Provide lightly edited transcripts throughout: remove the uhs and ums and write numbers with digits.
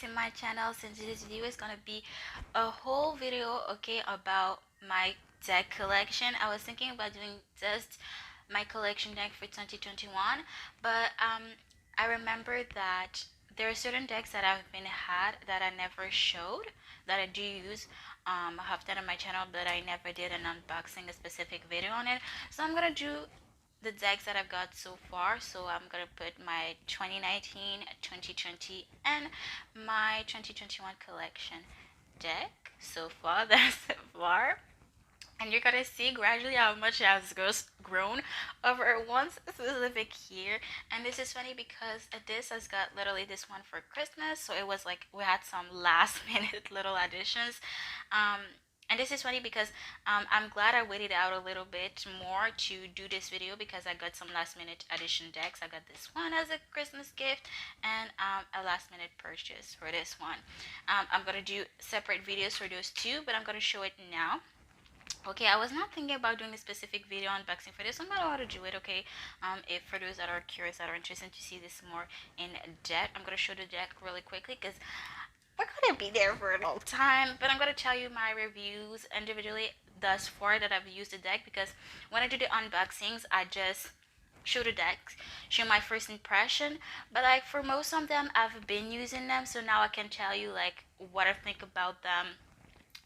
to my channel. Since this video is gonna be a whole video, okay, about my deck collection. I was thinking about doing just my collection deck for 2021, but I remember that there are certain decks that I've been had that I never showed, that I do use often on my channel, but I never did an unboxing, a specific video on it. So I'm gonna do the decks that I've got so far. So I'm gonna put my 2019, 2020, and my 2021 collection deck so far. That's so far. And you're gonna see gradually how much it has grown over one specific year. And this is funny because this has got literally this one for Christmas, so it was like we had some last minute little additions. And this is funny because I'm glad I waited out a little bit more to do this video because I got some last minute addition decks. I got this one as a Christmas gift and a last minute purchase for this one. I'm gonna do separate videos for those two, but I'm gonna show it now. Okay, I was not thinking about doing a specific video unboxing for this one, but I want to do it. Okay, if for those that are curious, that are interested to see this more in depth, I'm gonna show the deck really quickly because we're gonna be there for a long time. But I'm gonna tell you my reviews individually thus far that I've used the deck, because when I do the unboxings, I just show the deck, show my first impression. But like for most of them, I've been using them, so now I can tell you like what I think about them,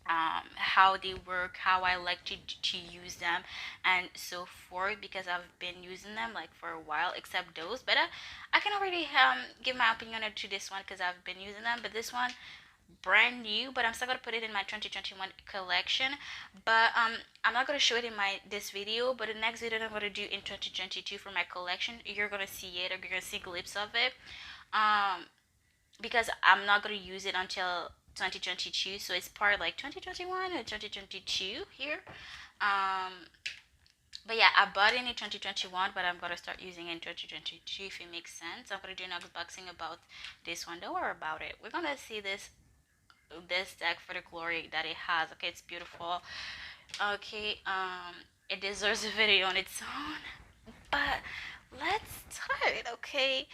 how they work, how I like to use them, and so forth, because I've been using them like for a while, except those. But I can already give my opinion on to this one because I've been using them. But this one, brand new, but I'm still gonna put it in my 2021 collection. But I'm not gonna show it in my this video, but the next video that I'm gonna do in 2022 for my collection, you're gonna see it, or you're gonna see glimpses of it. Because I'm not gonna use it until 2022, so it's part like 2021 and 2022 here. But yeah, I bought it in 2021, but I'm gonna start using it in 2022 if it makes sense. I'm gonna do an unboxing about this one. Don't worry about it. We're gonna see this deck for the glory that it has. Okay, it's beautiful. Okay, it deserves a video on its own. But let's start. Okay,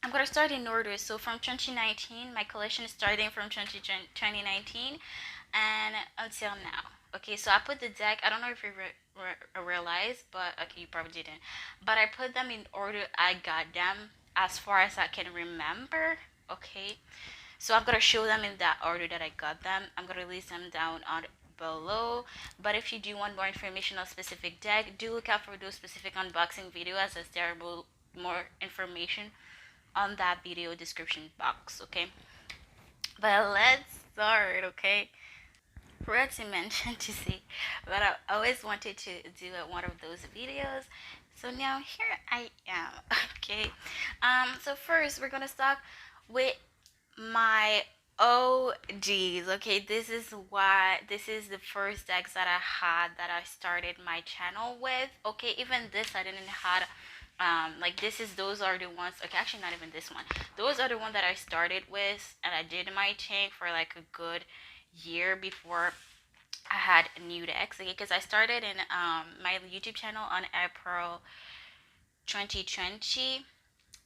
I'm gonna start in order. So from 2019, my collection is starting from 2019 and until now. Okay, so I put the deck. I don't know if you realized, but okay, you probably didn't. But I put them in order I got them as far as I can remember. Okay, so I'm gonna show them in that order that I got them. I'm gonna list them down on below. But if you do want more information on specific deck, do look out for those specific unboxing videos, as there will more information on that video description box. Okay, but let's start. Okay, forgot to mention to see, but I always wanted to do one of those videos, so now here I am. Okay, so first we're gonna start with my OGs. Okay, this is the first decks that I had, that I started my channel with. Okay, even this I didn't had like those are the ones. Okay, actually not even this one. Those are the ones that I started with, and I did my thing for like a good year before I had new decks. Okay, because I started in my YouTube channel on April 2020,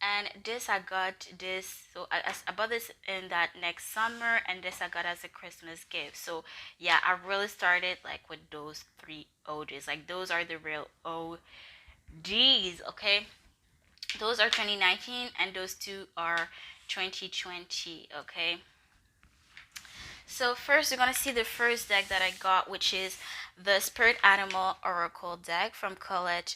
and this I got this, so I bought this in that next summer, and this I got as a Christmas gift. So yeah, I really started like with those three OGs. Like those are the real OGs. Okay, those are 2019 and those two are 2020. Okay, so first we're gonna see the first deck that I got, which is the Spirit Animal Oracle deck from Colette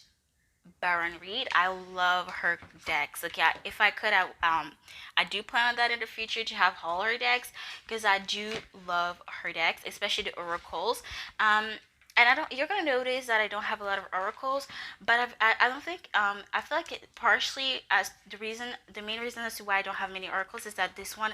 Baron-Reid. I love her decks. Okay, if I could, I do plan on that in the future, to have all her decks, because I do love her decks, especially the oracles. And I don't. You're gonna notice that I don't have a lot of oracles, but I don't think. I feel like it partially as the main reason as to why I don't have many oracles is that this one,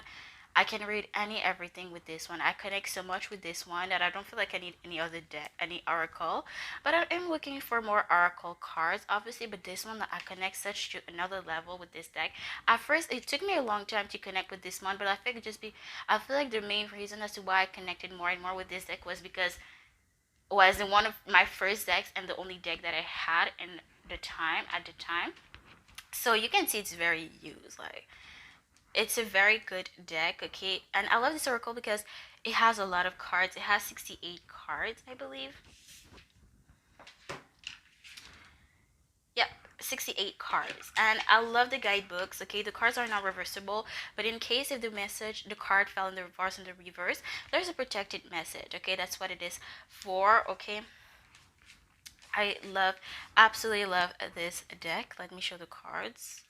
I can read everything with this one. I connect so much with this one that I don't feel like I need any other deck, any oracle. But I am looking for more oracle cards, obviously. But this one, I connect such to another level with this deck. At first, it took me a long time to connect with this one, but I think I feel like the main reason as to why I connected more and more with this deck was because it was in one of my first decks and the only deck that I had at the time. So you can see it's very used, like it's a very good deck, okay? And I love this oracle because it has a lot of cards. It has 68 cards, I believe. Yep, 68 cards. And I love the guidebooks, okay? The cards are not reversible, but in case if the card fell in the reverse, there's a protected message, okay? That's what it is for, okay? I love, absolutely love this deck. Let me show the cards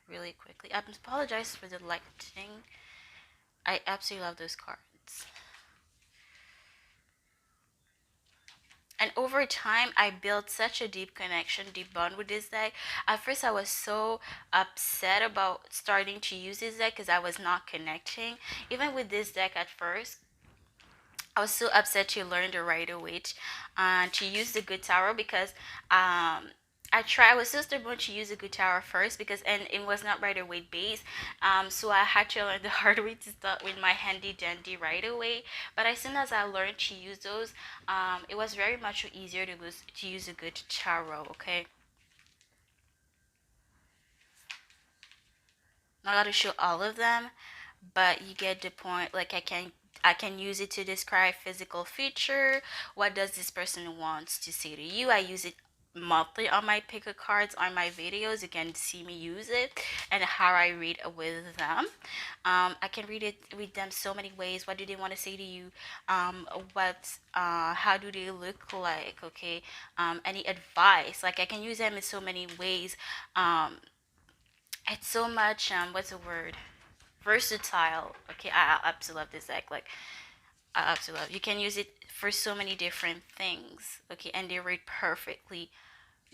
really quickly. I apologize for the lighting. I absolutely love those cards. And over time, I built such a deep connection, deep bond with this deck. At first, I was so upset about starting to use this deck because I was not connecting. Even with this deck at first, I was so upset to learn the right way to use the good tower because I was so stubborn to use a good tower first because and it was not right away based. So I had to learn the hard way to start with my handy dandy right away. But as soon as I learned to use those, it was very much easier to use a good tarot. Okay, not got to show all of them, but you get the point. Like I can use it to describe physical feature. What does this person wants to say to you? I use it monthly on my picker cards on my videos. You can see me use it and how I read with them. I can read them so many ways. What do they want to say to you? How do they look like? Okay. Any advice? Like I can use them in so many ways. Um, it's so much what's the word? Versatile. Okay, I absolutely love this deck. Like I absolutely love. You can use it for so many different things. Okay, and they read perfectly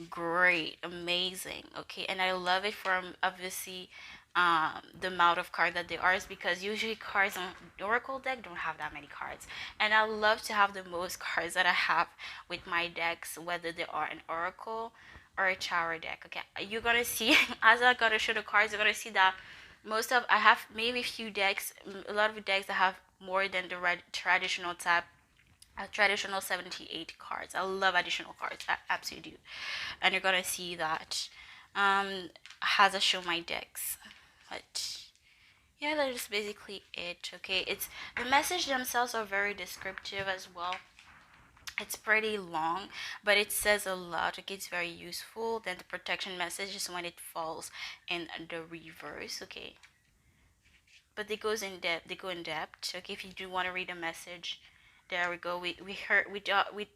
great, amazing. Okay, and I love it from obviously the amount of cards that there are is because usually cards on the Oracle deck don't have that many cards, and I love to have the most cards that I have with my decks, whether they are an Oracle or a Tower deck. Okay, you're gonna see as I'm gonna show the cards, you're gonna see that most of I have maybe a few decks, a lot of decks that have more than the traditional type a traditional 78 cards. I love additional cards. I absolutely do. And you're gonna see that has a show my decks. But yeah, that is basically it. Okay, it's the message themselves are very descriptive as well. It's pretty long, but it says a lot. Okay, it's very useful. Then the protection message is when it falls in the reverse. Okay, but it goes in depth. They go in depth. Okay, if you do want to read a message, there we go. We heard we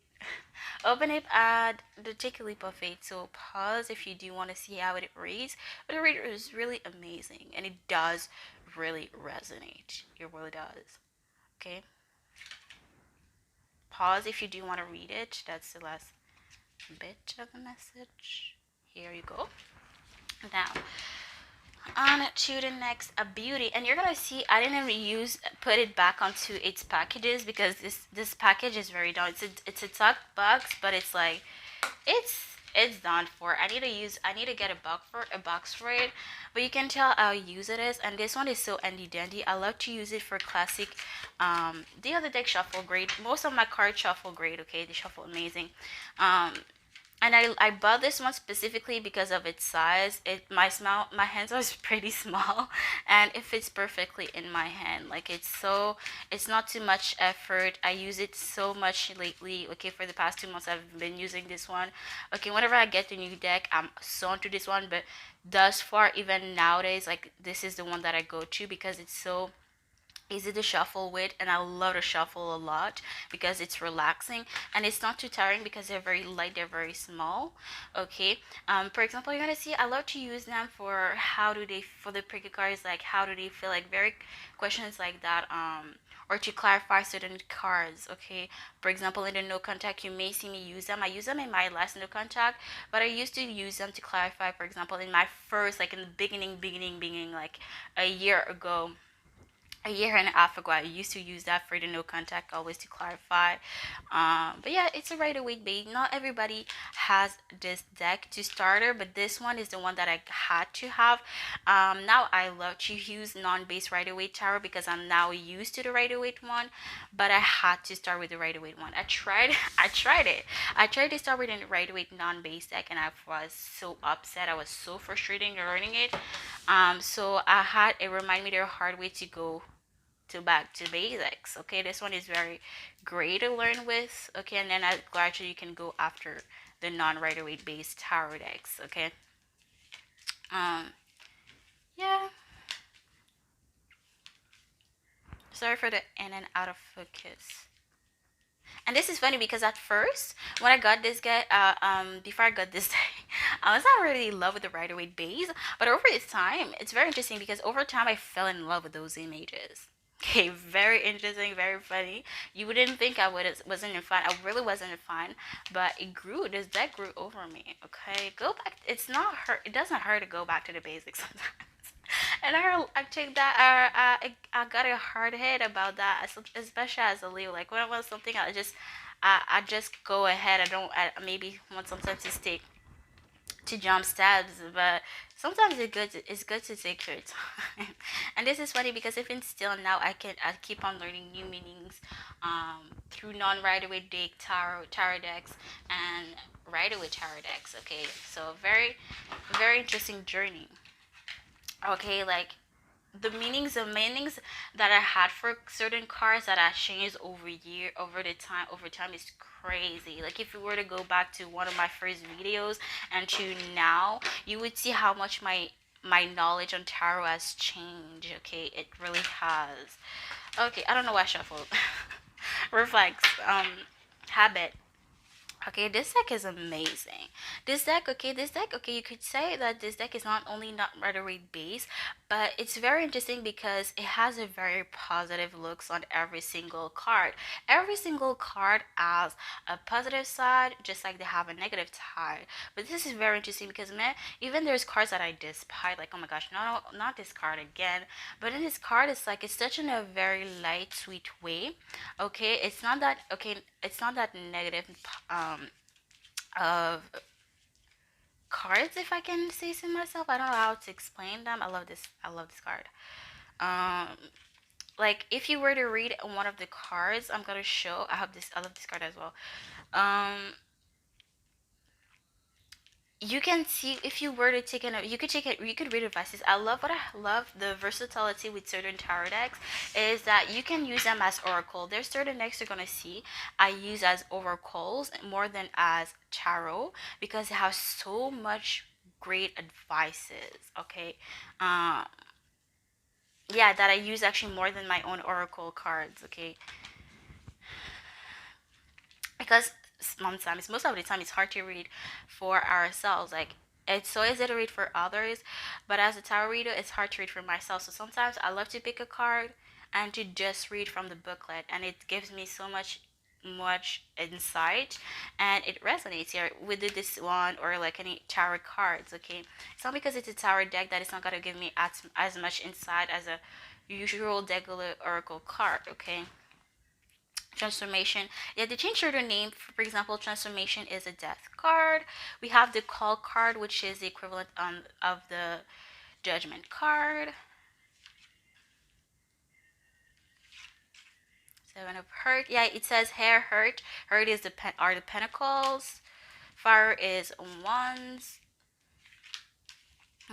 open it at the take a leap of faith. So pause if you do want to see how it reads. But the reader is really amazing, and it does really resonate. It really does. Okay, pause if you do want to read it. That's the last bit of the message. Here you go. Now on to the next, a beauty, and you're gonna see I didn't reuse put it back onto its packages because this package is very done. It's a tuck box, but it's like it's done for. I need to get a box for it, but you can tell how use it is. And this one is so handy dandy. I love to use it for classic the other deck shuffle grade. Most of my cards shuffle grade. Okay, they shuffle amazing. And I bought this one specifically because of its size. My hands are pretty small, and it fits perfectly in my hand. Like it's not too much effort. I use it so much lately. Okay, for the past 2 months I've been using this one. Okay, whenever I get a new deck, I'm so into this one. But thus far, even nowadays, like this is the one that I go to because it's so easy to shuffle with, and I love to shuffle a lot because it's relaxing and it's not too tiring because they're very light, they're very small. Okay, for example, you're gonna see I love to use them for how do they for the picker cards, like how do they feel, like very questions like that, or to clarify certain cards. Okay, for example, in the no contact you may see me use them. I use them in my last no contact, but I used to use them to clarify, for example, in my first, like in the beginning, like a year ago, a year and a half ago. I used to use that for the no contact always to clarify. But yeah, it's a right away bait. Not everybody has this deck to starter, but this one is the one that I had to have. Now I love to use non-base right away tarot because I'm now used to the right away one, but I had to start with the right away one. I tried I tried it. I tried to start with a right away non-base deck and I was so upset. I was so frustrated learning it. So I had it remind me the hard way to go to back to basics. Okay, this one is very great to learn with. Okay, and then gradually you can go after the non-Rider-Waite based tarot decks. Okay, um, yeah. Sorry for the in and out of focus. And this is funny because at first, when I got this guy, before I got this deck, I was not really in love with the Rider-Waite base. But over this time, it's very interesting because over time I fell in love with those images. Okay, very interesting, very funny. You wouldn't think I wasn't a fan. I really wasn't a fan, but it grew. This deck grew over me. Okay, go back. It's not hurt. It doesn't hurt to go back to the basics sometimes. And I take that. I got a hard head about that, especially as a Leo. Like when I want something, I just go ahead. I don't. Maybe want sometimes to stay to jump stabs, but sometimes it's good to take your time. And this is funny because even still now I keep on learning new meanings through non-Rider-Waite deck tarot decks and Rider-Waite tarot decks. Okay, so very interesting journey. Okay, like the meanings that I had for certain cards that I changed over time is crazy. Like if you were to go back to one of my first videos and to now, you would see how much my knowledge on tarot has changed. Okay, it really has. Okay, I don't know why I shuffled. Reflex. Habit. Okay, this deck is amazing. This deck, you could say that this deck is not only not rhetoric based, but it's very interesting because it has a very positive looks on every single card. Every single card has a positive side, just like they have a negative side. But this is very interesting because man, even there's cards that I despise, like oh my gosh, no, not this card again. But in this card, it's like it's such in a very light, sweet way. Okay, it's not that negative of cards, if I can say so myself. I don't know how to explain them. I love this card. um like if you were to read one of the cards I'm gonna show, I love this card as well. um you can see if you were to you could take it, you could read advices. What I love the versatility with certain tarot decks is that you can use them as oracle. There's certain decks you're gonna see I use as oracles more than as tarot because it has so much great advices. Okay, um yeah, that I use actually more than my own oracle cards. Okay, because sometimes, most of the time, it's hard to read for ourselves. Like it's so easy to read for others, but as a tarot reader, it's hard to read for myself. So sometimes I love to pick a card and to just read from the booklet, and it gives me so much insight and it resonates here with this one or like any tarot cards. Okay, it's not because it's a tarot deck that it's not gonna give me as much insight as a usual regular oracle card. Okay, transformation. Yeah, they changed their name. For example, transformation is a death card. We have the call card, which is the equivalent of the judgment card. Seven of hurt. Yeah, it says hair hurt. Hurt is are the pentacles. Fire is wands.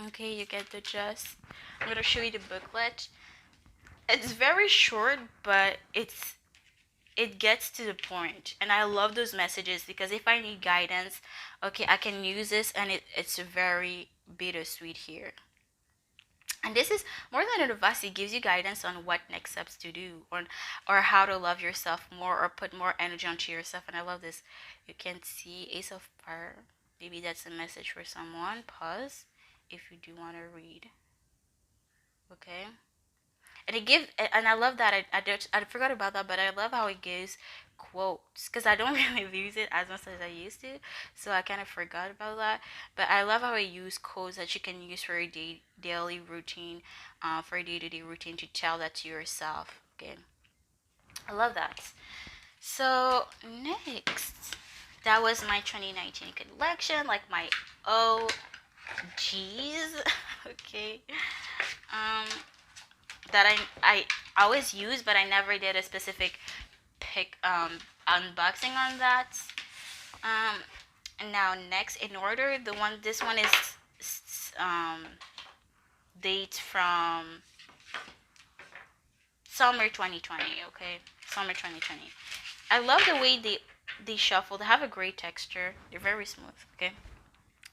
Okay, you get the gist. I'm gonna show you the booklet. It's very short, but it gets to the point, and I love those messages because if I need guidance, okay, I can use this, and it's very bittersweet here. And this is more than advice. It gives you guidance on what next steps to do, or how to love yourself more or put more energy onto yourself. And I love this. You can see Ace of Fire. Maybe that's a message for someone. Pause if you do want to read. Okay, and it gives, and I love that. I forgot about that, but I love how it gives quotes because I don't really use it as much as I used to, so I kind of forgot about that. But I love how it use quotes that you can use for a daily routine, for a day-to-day routine to tell that to yourself. Okay, I love that. So next, that was my 2019 collection, like my OGs. Okay, um that I always use, but I never did a specific pick unboxing on that. And now next in order, this one is dates from summer 2020. Okay, summer 2020. I love the way they shuffle. They have a great texture. They're very smooth. Okay.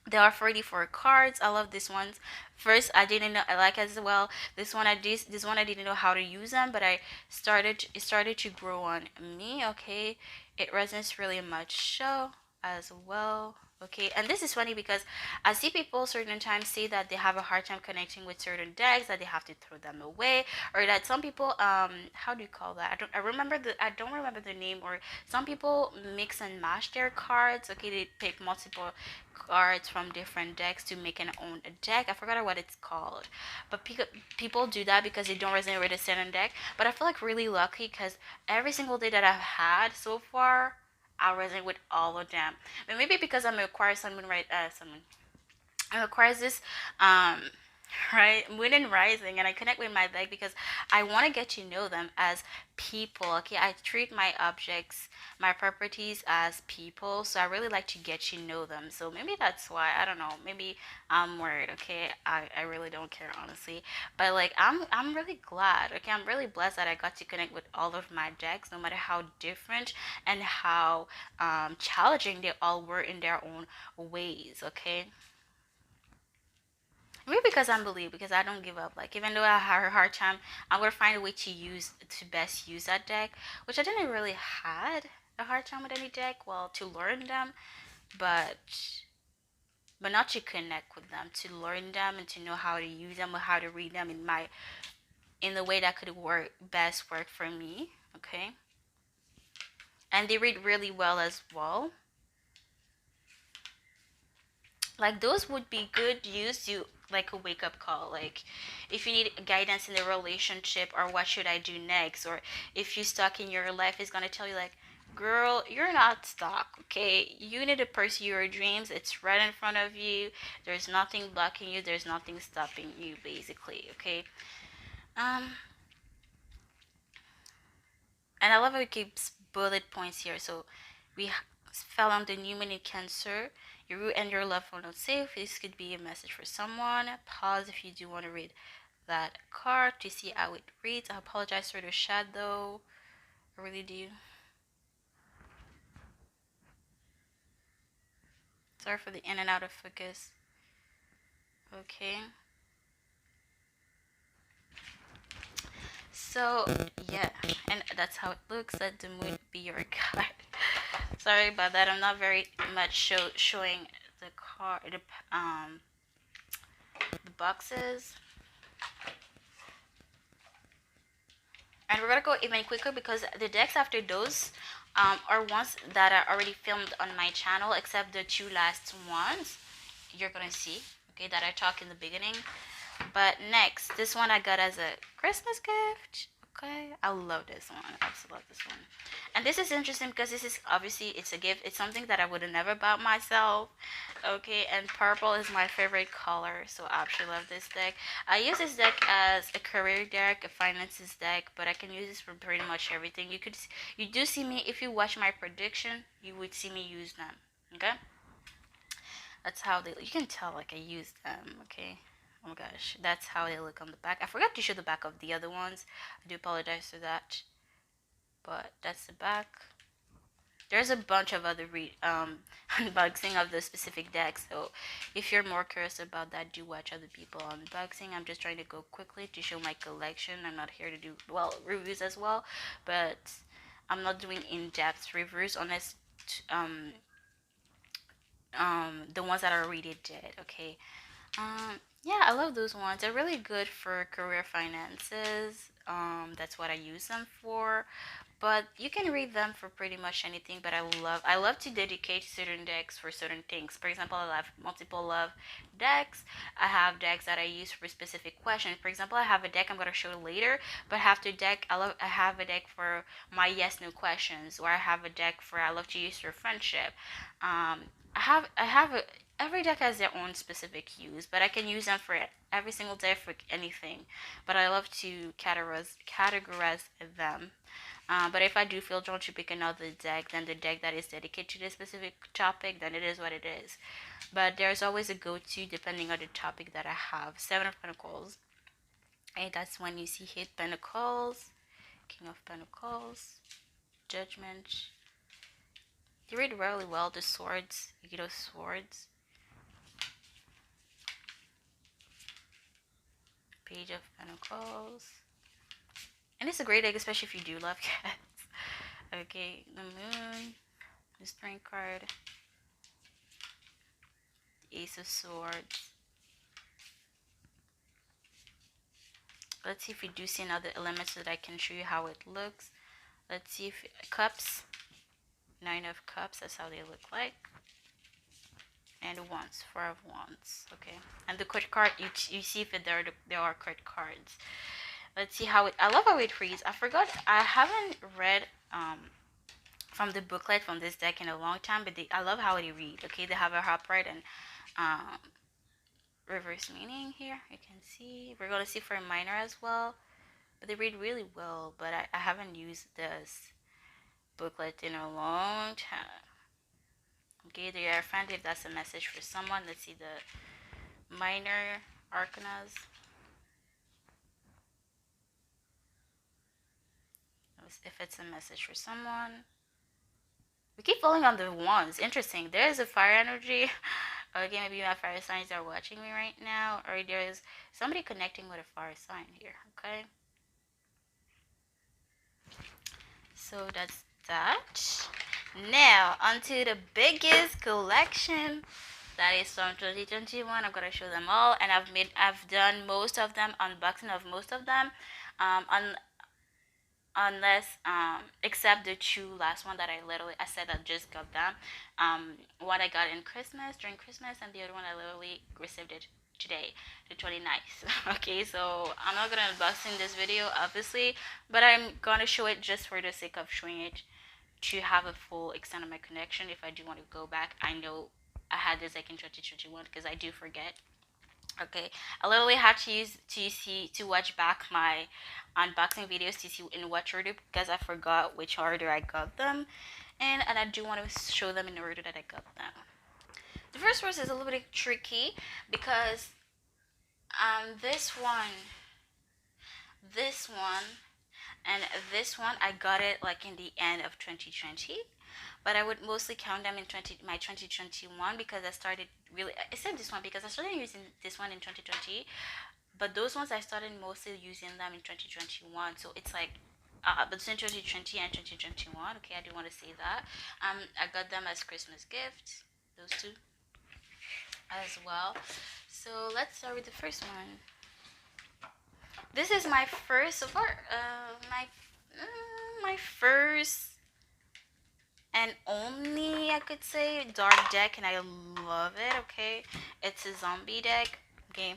There are 44 cards. I love these ones. First, I didn't know I like as well. This one I didn't know how to use them, but it started to grow on me. Okay, it resonates really much so as well. Okay, and this is funny because I see people certain times say that they have a hard time connecting with certain decks, that they have to throw them away, or that some people how do you call that? I don't remember the name, or some people mix and match their cards. Okay, they pick multiple cards from different decks to make an own deck. I forgot what it's called, but people do that because they don't resonate with a certain deck. But I feel like really lucky because every single day that I've had so far, I resonate with all of them. But maybe because I'm a Aquarius Sun Moon, right? I'm Aquarius this um right, moon and rising, and I connect with my deck because I want to get to know them as people. Okay, I treat my objects, my properties as people, so I really like to get to know them. So maybe that's why, I don't know, maybe I'm worried. Okay, I really don't care, honestly, but like I'm really glad. Okay, I'm really blessed that I got to connect with all of my decks, no matter how different and how challenging they all were in their own ways. Okay, maybe because I'm believe, because I don't give up. Like even though I have a hard time, I'm gonna find a way to best use that deck, which I didn't really had a hard time with any deck. Well, to learn them, but not to connect with them, to learn them and to know how to use them or how to read them in the way that could work for me. Okay, and they read really well as well. Like those would be good use to like a wake up call, like if you need guidance in the relationship, or what should I do next, or if you're stuck in your life, is gonna tell you like, girl, you're not stuck. Okay, you need to pursue your dreams. It's right in front of you. There's nothing blocking you, there's nothing stopping you, basically. Okay. um and I love how it keeps bullet points here. So we fell on the numen in Cancer. You and your loved one are not safe. This could be a message for someone. Pause if you do want to read that card to see how it reads. I apologize for the shadow. I really do. Sorry for the in and out of focus. Okay. So yeah, and that's how it looks. Let the moon be your guide. Sorry about that. I'm not very much showing the card, the boxes. And we're gonna go even quicker because the decks after those are ones that are already filmed on my channel, except the two last ones you're gonna see, okay, that I talked in the beginning. But next, this one I got as a Christmas gift. Okay, I love this one. I absolutely love this one. And this is interesting because this is obviously it's a gift. It's something that I would have never bought myself. Okay, and purple is my favorite color, so I absolutely love this deck. I use this deck as a career deck, a finances deck, but I can use this for pretty much everything. You do see me, if you watch my prediction, you would see me use them. Okay, that's how they. You can tell like I use them. Okay. Oh my gosh, that's how they look on the back. I forgot to show the back of the other ones. I do apologize for that, but that's the back. There's a bunch of other unboxing of the specific decks, so if you're more curious about that, do watch other people unboxing. I'm just trying to go quickly to show my collection. I'm not here to do, well, reviews as well, but I'm not doing in-depth reviews unless the ones that I already did. Okay. Yeah, I love those ones. They're really good for career finances. That's what I use them for. But you can read them for pretty much anything. But I love to dedicate certain decks for certain things. For example, I have multiple love decks. I have decks that I use for specific questions. For example, I have a deck I'm gonna show later. But after deck, I have a deck for my yes no questions, or I have a deck for I love to use for friendship. I have a every deck has their own specific use, but I can use them for every single day for anything. But I love to categorize them. But if I do feel drawn to pick another deck, then the deck that is dedicated to this specific topic, then it is what it is. But there's always a go-to depending on the topic that I have. Seven of Pentacles. And that's when you see Hit Pentacles, King of Pentacles, Judgment. You read really well the swords. You get those swords. Page of Pentacles. And it's a great deck, especially if you do love cats. Okay, the Moon, the Strength card, the Ace of Swords. Let's see if we do see another element so that I can show you how it looks. Let's see if Cups, Nine of Cups, that's how they look like. And Wands, Four of Wands. Okay, and the court card, you see if there are court cards. Let's see how it. I love how it reads. I forgot. I haven't read from the booklet from this deck in a long time, but I love how they read. Okay, they have a upright and reverse meaning here. You can see. We're gonna see for a minor as well, but they read really well. But I haven't used this booklet in a long time. Okay, the Hierophant, if that's a message for someone. Let's see the minor arcanas. If it's a message for someone. We keep falling on the wands. Interesting. There is a fire energy. Okay, maybe my fire signs are watching me right now. Or there is somebody connecting with a fire sign here. Okay. So that's that. Now, onto the biggest collection. That is from 2021. I'm gonna show them all, and I've done most of them, unboxing of most of them. Unless except the two last one that I said I just got them. One I got in Christmas, during Christmas, and the other one I literally received it today, the 29th. Okay, so I'm not gonna unbox in this video obviously, but I'm gonna show it just for the sake of showing it, to have a full extent of my connection. If I do want to go back, I know I had this like in 2021 because I do forget. Okay, I literally had to watch back my unboxing videos to see in what order, because I forgot which order I got them, and I do want to show them in the order that I got them. The first verse is a little bit tricky because this one, and this one I got it like in the end of 2020, but I would mostly count them in my 2021 because I said this one because I started using this one in 2020, but those ones I started mostly using them in 2021. So it's like between 2020 and 2021. Okay, I do want to say that. I got them as Christmas gifts, those two as well. So let's start with the first one. This is my first so far. My first and only, I could say, dark deck, and I love it. Okay, it's a zombie deck. Okay,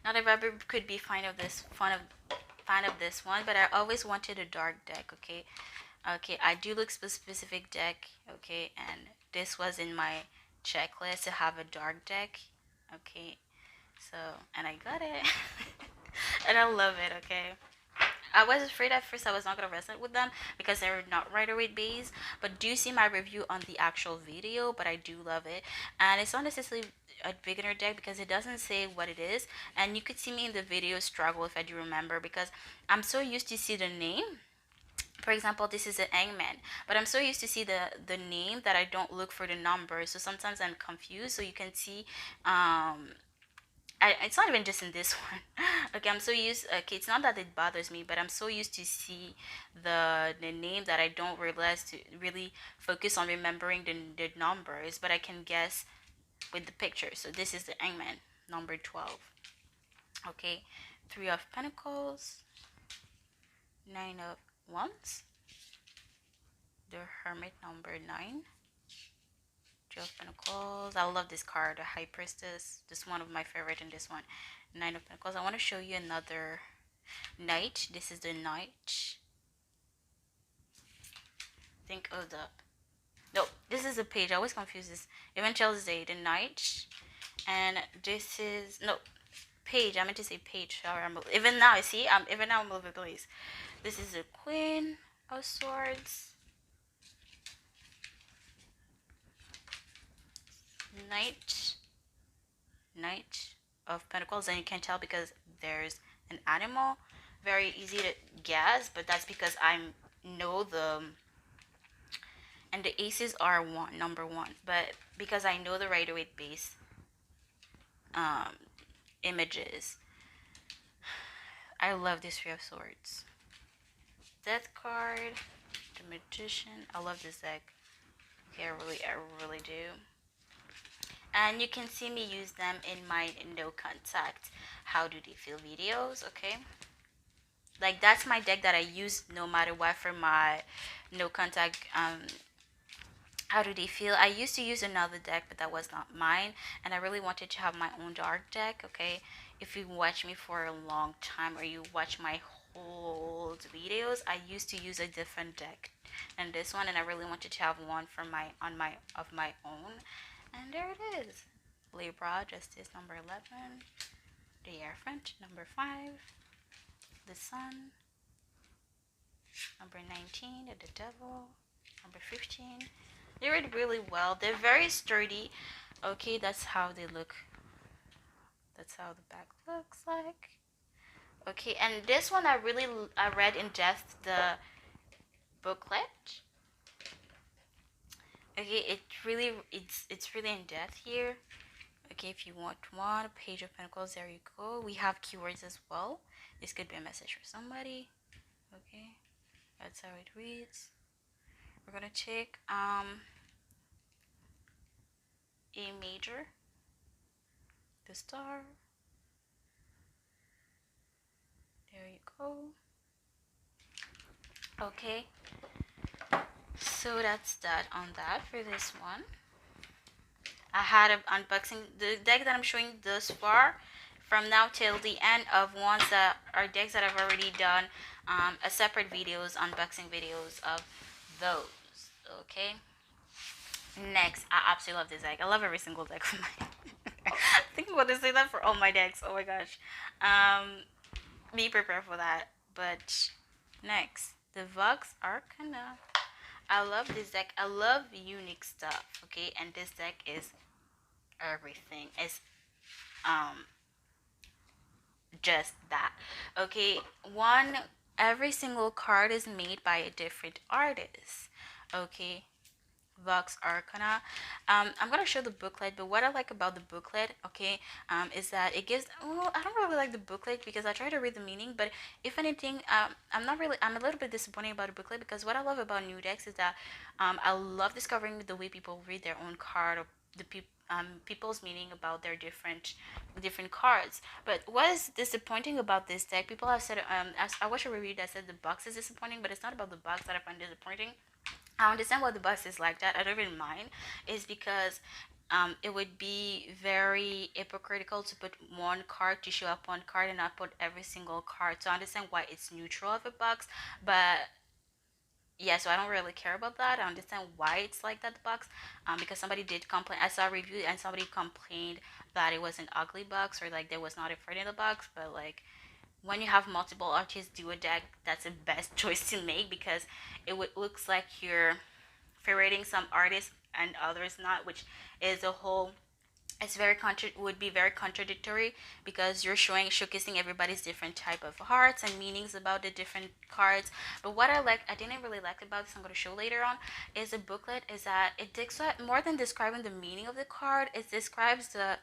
not everybody could be fan of this one, but I always wanted a dark deck. Okay, I do look for specific deck. Okay, and this was in my checklist to have a dark deck. Okay, so, and I got it. And I love it. Okay, I was afraid at first I was not gonna resonate with them because they're not Rider-Waite based, but do see my review on the actual video. But I do love it, and it's not necessarily a beginner deck because it doesn't say what it is, and you could see me in the video struggle if I do remember, because I'm so used to see the name. For example, this is an Hangman, but I'm so used to see the name that I don't look for the numbers, so sometimes I'm confused. So you can see it's not even just in this one. Okay, I'm so used. Okay, it's not that it bothers me, but I'm so used to see the name that I don't realize to really focus on remembering the numbers, but I can guess with the picture. So this is the Hangman, number 12. Okay, Three of Pentacles, Nine of Wands, the Hermit, number 9. Two of Pentacles. I love this card, the High Priestess. This is one of my favorite in this one. Nine of Pentacles. I want to show you another Knight. This is the Knight. Think of the... No, this is a Page. I always confuse this. Eventually say the Knight. And this is... No, Page. I meant to say Page. Sorry, even now, see? Even now I'm all over the place. This is a Queen of Swords, Knight, Knight of Pentacles, and you can tell because there's an animal. Very easy to guess, but that's because I know the, and the aces are number one, but because I know the Rider-Waite base um, images. I love this Three of Swords. Death card, the Magician. I love this deck. Okay, I really do. And you can see me use them in my no contact how do they feel videos. Okay, like that's my deck that I use no matter what for my no contact how do they feel. I used to use another deck, but that was not mine, and I really wanted to have my own dark deck. Okay, if you watch me for a long time or you watch my whole videos, I used to use a different deck than this one, and I really wanted to have one for my of my own. And there it is. Libra, Justice number 11, the Hierophant number 5, the Sun number 19, the Devil number 15. They read really well. They're very sturdy. Okay, that's how they look. That's how the back looks like. Okay, and this one I read in depth the booklet. Okay, it's really in depth here. Okay, if you want one, Page of Pentacles, there you go. We have keywords as well. This could be a message for somebody. Okay, that's how it reads. We're gonna take A major, the star. There you go. Okay, so that's that on that for this one. I had an unboxing the deck that I'm showing thus far from now till the end of ones that are decks that I've already done a separate videos, unboxing videos of those. Okay, next, I absolutely love this deck. I love every single deck of mine. I think I'm gonna say that for all my decks. Oh my gosh, be prepared for that. But next, the Vox Arcana. I love this deck. I love unique stuff. Okay, and this deck is everything. It's just that. Okay, every single card is made by a different artist. Okay, Vox Arcana. I'm gonna show the booklet, but what I like about the booklet, okay, is that it gives. Well, I don't really like the booklet because I try to read the meaning, but if anything, I'm a little bit disappointed about the booklet because what I love about new decks is that, I love discovering the way people read their own card or the people's meaning about their different cards. But what is disappointing about this deck? People have said, as I watched a review that said the box is disappointing, but it's not about the box that I find disappointing. I understand why the box is like that. I don't even mind. Is because it would be very hypocritical to put one card to show up one card and not put every single card. So I understand why it's neutral of a box, but yeah, so I don't really care about that. I understand why it's like that, the box, because somebody did complain. I saw a review and somebody complained that it was an ugly box or like there was not a friend in the box. But like when you have multiple artists do a deck, that's the best choice to make because looks like you're favoriting some artists and others not, which is a whole, it's would be very contradictory because you're showcasing everybody's different type of hearts and meanings about the different cards. But what I didn't really like about this, I'm going to show later on, is the booklet is that more than describing the meaning of the card, it describes the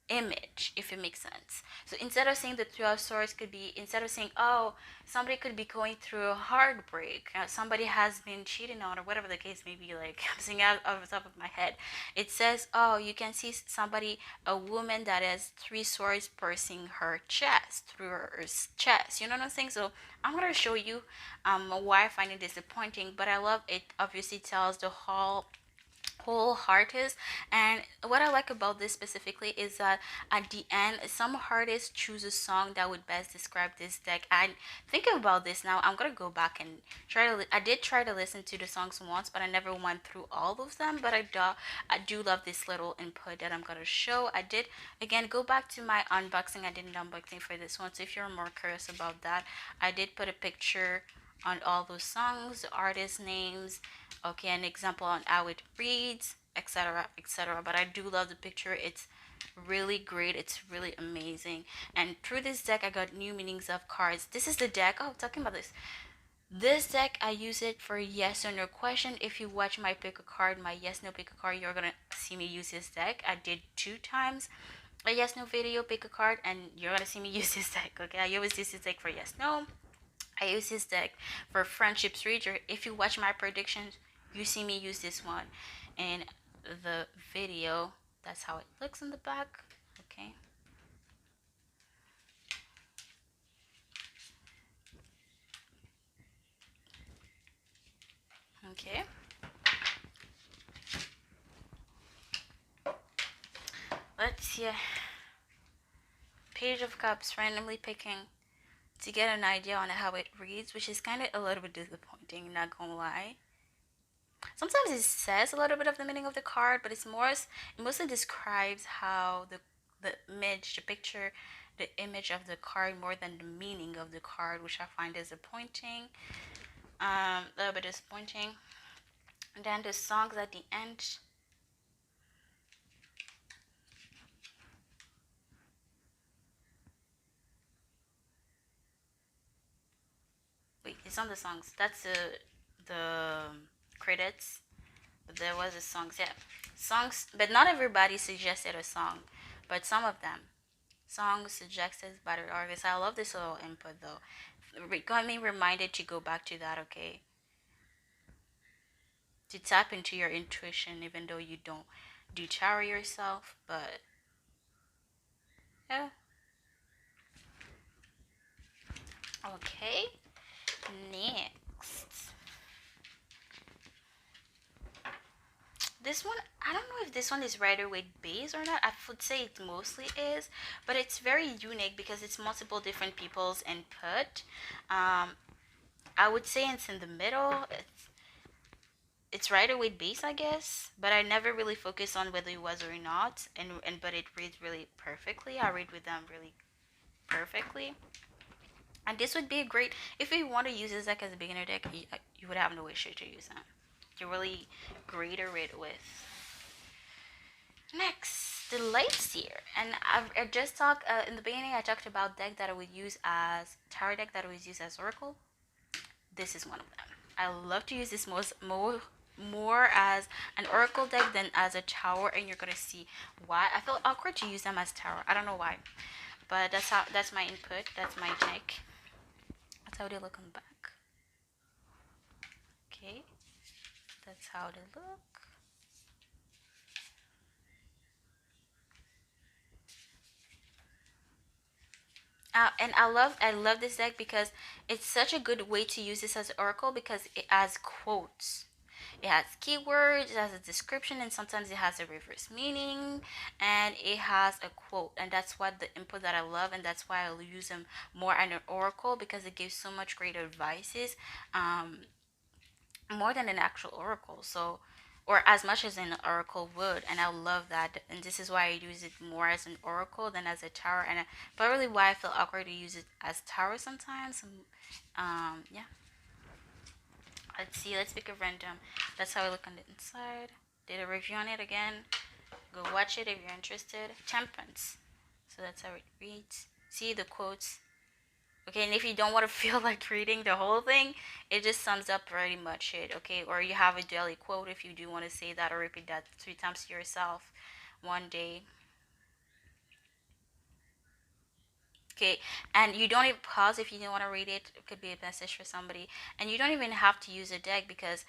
image, if it makes sense. So instead of saying the Two of Swords, could be, instead of saying, oh, somebody could be going through a heartbreak, somebody has been cheating on, or whatever the case may be, like I'm saying out of the top of my head, it says, oh, you can see somebody, a woman that has three swords piercing her chest, through her chest, you know what I'm saying? So I'm going to show you why I find it disappointing, but I love it. Obviously tells the whole wholehearted. And what I like about this specifically is that at the end, some artists choose a song that would best describe this deck. And thinking about this now, I'm gonna go back and try to. I did try to listen to the songs once, but I never went through all of them. But I do love this little input that I'm gonna show. I did again go back to my unboxing. I did an unboxing for this one, so if you're more curious about that, I did put a picture on all those songs, the artist names, okay, an example on how it reads, etc., etc. But I do love the picture. It's really great. It's really amazing. And through this deck, I got new meanings of cards. This is the deck. Oh, talking about this. This deck, I use it for yes or no question. If you watch my pick a card, my yes no pick a card, you're gonna see me use this deck. I did 2 times a yes no video, pick a card, and you're gonna see me use this deck. Okay, I always use this deck for yes no. I use this deck for friendships reader. If you watch my predictions, you see me use this one in the video. That's how it looks in the back. Okay. Okay. Let's see. Page of Cups, randomly picking to get an idea on how it reads, which is kind of a little bit disappointing, not gonna lie. Sometimes it says a little bit of the meaning of the card, but it mostly describes how the image, the picture, the image of the card more than the meaning of the card, which I find disappointing. A little bit disappointing. And then the songs at the end. Wait, it's on the songs. That's the credits. But there was a songs, yeah, songs. But not everybody suggested a song, but some of them. Songs suggested by the artist. I love this little input though. Got me reminded to go back to that. Okay, to tap into your intuition, even though you don't do tarot yourself. But yeah, okay. Next, this one, I don't know if this one is Rider-Waite based or not. I would say it mostly is, but it's very unique because it's multiple different people's input. I would say it's in the middle. It's Rider-Waite based, I guess, but I never really focused on whether it was or not. And but it reads really perfectly. I read with them really perfectly. And this would be a great, if you want to use this deck as a beginner deck, you would have no issue to use them. You're really great to read with. Next, the light seer. And I just talked in the beginning. I talked about deck that I would use as tarot deck that I would use as oracle. This is one of them. I love to use this more as an oracle deck than as a tower, and you're gonna see why. I feel awkward to use them as tower. I don't know why, but that's my input. That's my deck. That's how they look on the back. Okay, that's how they look. And I love this deck because it's such a good way to use this as oracle because it has quotes. It has keywords, it has a description, and sometimes it has a reverse meaning, and it has a quote. And that's what the input that I love, and that's why I use them more as an oracle because it gives so much great advices. More than an actual oracle. So, or as much as an oracle would, and I love that. And this is why I use it more as an oracle than as a tower. And probably why I feel awkward to use it as tower sometimes. Yeah. Let's see. Let's pick a random. That's how I look on the inside. Did a review on it again. Go watch it if you're interested. Temperance. So that's how it reads. See the quotes. Okay, and if you don't want to feel like reading the whole thing, it just sums up pretty much it, okay? Or you have a daily quote if you do want to say that or repeat that 3 times to yourself one day. Okay, and you don't even pause if you don't want to read it. It could be a message for somebody. And you don't even have to use a deck because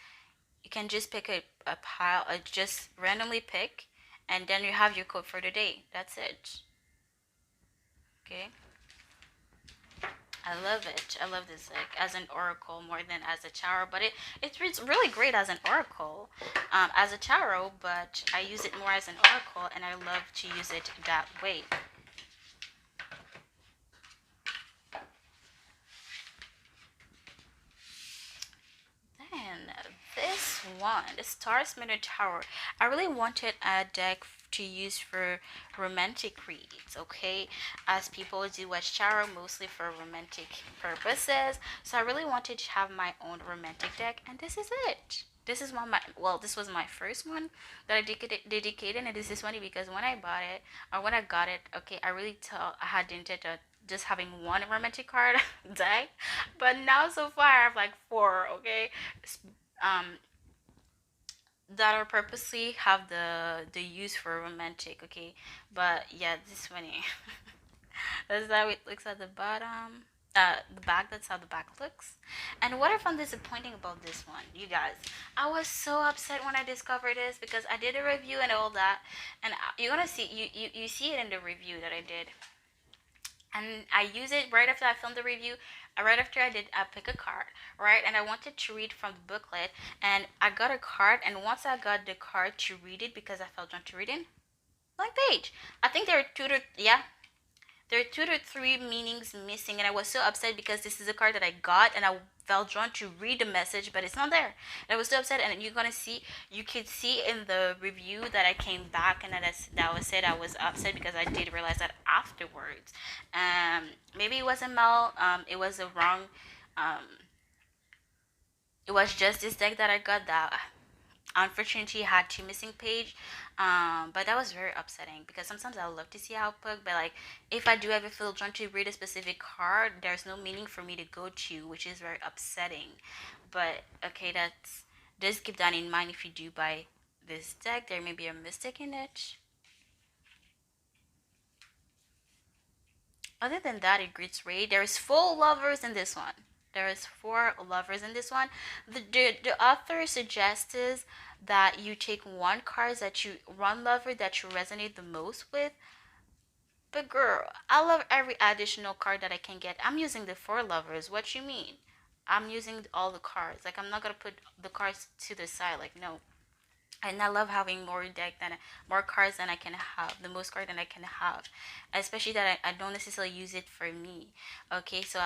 you can just pick a pile, just randomly pick, and then you have your quote for the day. That's it. Okay. I love it. I love this deck as an oracle more than as a tarot, but it's really great as an oracle, as a tarot. But I use it more as an oracle, and I love to use it that way. Then this one, the Stars Minotaur. I really wanted a deck to use for romantic reads, okay? As people do watch tarot mostly for romantic purposes. So I really wanted to have my own romantic deck, and this is it. This is one my well, this was my first one that I dedicated, and this is funny because when I bought it or when I got it, okay, I really thought I had intended to just having one romantic card deck, but now so far I have like four, okay, um that are purposely have the use for romantic, okay. But yeah, this funny. That's how it looks at the bottom. The back, that's how the back looks. And what I found disappointing about this one, you guys, I was so upset when I discovered this because I did a review and all that, and you're gonna see you see it in the review that I did, and I use it right after I filmed the review. Right after I pick a card, right, and I wanted to read from the booklet, and I got a card, and once I got the card to read it because I felt drawn to read it, blank page. I think there are two to yeah, there are two to three meanings missing, and I was so upset because this is a card that I got, and I felt drawn to read the message, but it's not there. And I was so upset, and you're gonna see, you could see in the review that I came back and that was said I was upset because I did realize that afterwards. Maybe it wasn't Mel. It was a wrong. Um, it was just this deck that I got that unfortunately had two missing page, but that was very upsetting because sometimes I would love to see output, but like if I do ever feel drawn to read a specific card, there's no meaning for me to go to, which is very upsetting. But okay, that's just keep that in mind. If you do buy this deck, there may be a mistake in it. Other than that, it greets Rae. There's four lovers in this one. There is four lovers in this one. The author suggests that you take one lover that you resonate the most with. But girl, I love every additional card that I can get. I'm using the four lovers. What you mean? I'm using all the cards. Like I'm not gonna put the cards to the side. Like no, and I love having more cards than I can have, the most cards than I can have, especially that I don't necessarily use it for me. Okay, so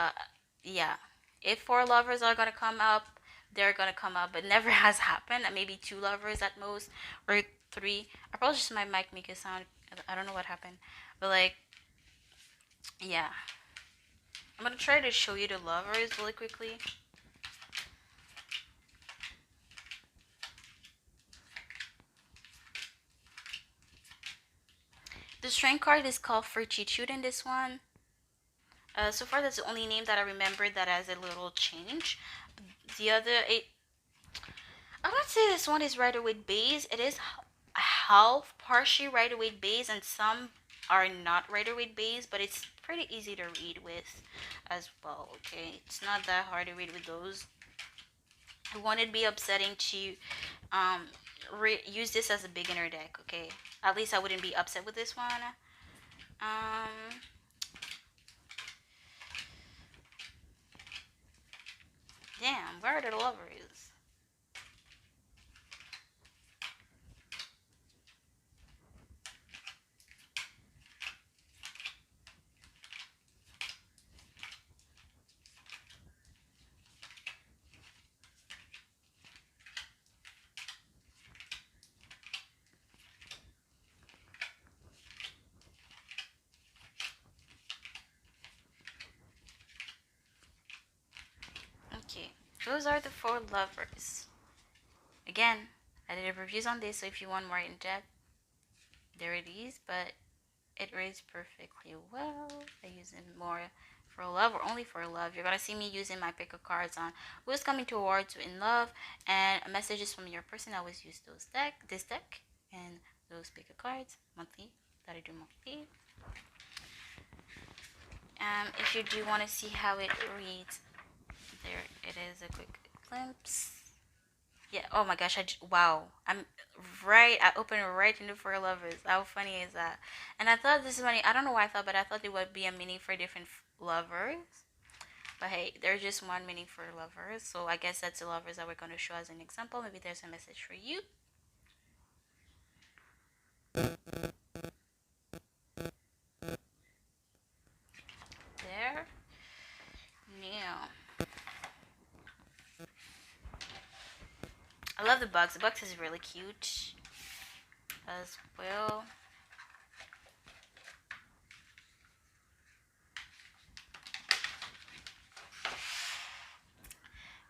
yeah, if four lovers are gonna come up, they're gonna come up, but never has happened. Maybe two lovers at most, or three. I probably just my mic make a sound. I don't know what happened, but like yeah, I'm gonna try to show you the lovers really quickly. The strength card is called Fortitude in this one. So far, that's the only name that I remember that has a little change. The other eight, I would say this one is Rider-Waite base. It is half partially Rider-Waite base, and some are not Rider-Waite base, but it's pretty easy to read with as well. Okay, it's not that hard to read with those. It wouldn't be upsetting to um use this as a beginner deck. Okay, at least I wouldn't be upset with this one. Um, damn, where are the lovers? Okay, those are the four lovers. Again, I did reviews on this, so if you want more in depth, there it is. But it reads perfectly well. I use it more for love or only for love. You're gonna see me using my pick of cards on who's coming towards you in love and messages from your person. I always use this deck, and those pick of cards monthly that I do monthly. If you do want to see how it reads, there it is, a quick glimpse. Yeah. Oh my gosh. Wow. I'm right. I opened it right into For Lovers. How funny is that? And I thought this is funny. I don't know why I thought, but I thought it would be a meaning for different lovers. But hey, there's just one meaning for lovers, so I guess that's the lovers that we're going to show as an example. Maybe there's a message for you. There. Now, I love the box. The box is really cute as well.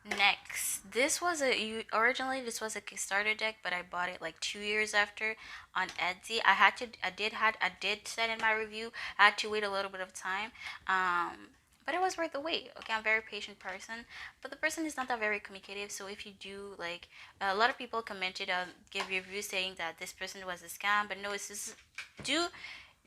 Next, originally this was a Kickstarter deck, but I bought it like 2 years after on Etsy. I did said in my review I had to wait a little bit of time, but it was worth the wait. Okay, I'm a very patient person, but the person is not that very communicative. So if you do like, a lot of people commented give reviews saying that this person was a scam, but no, it's just do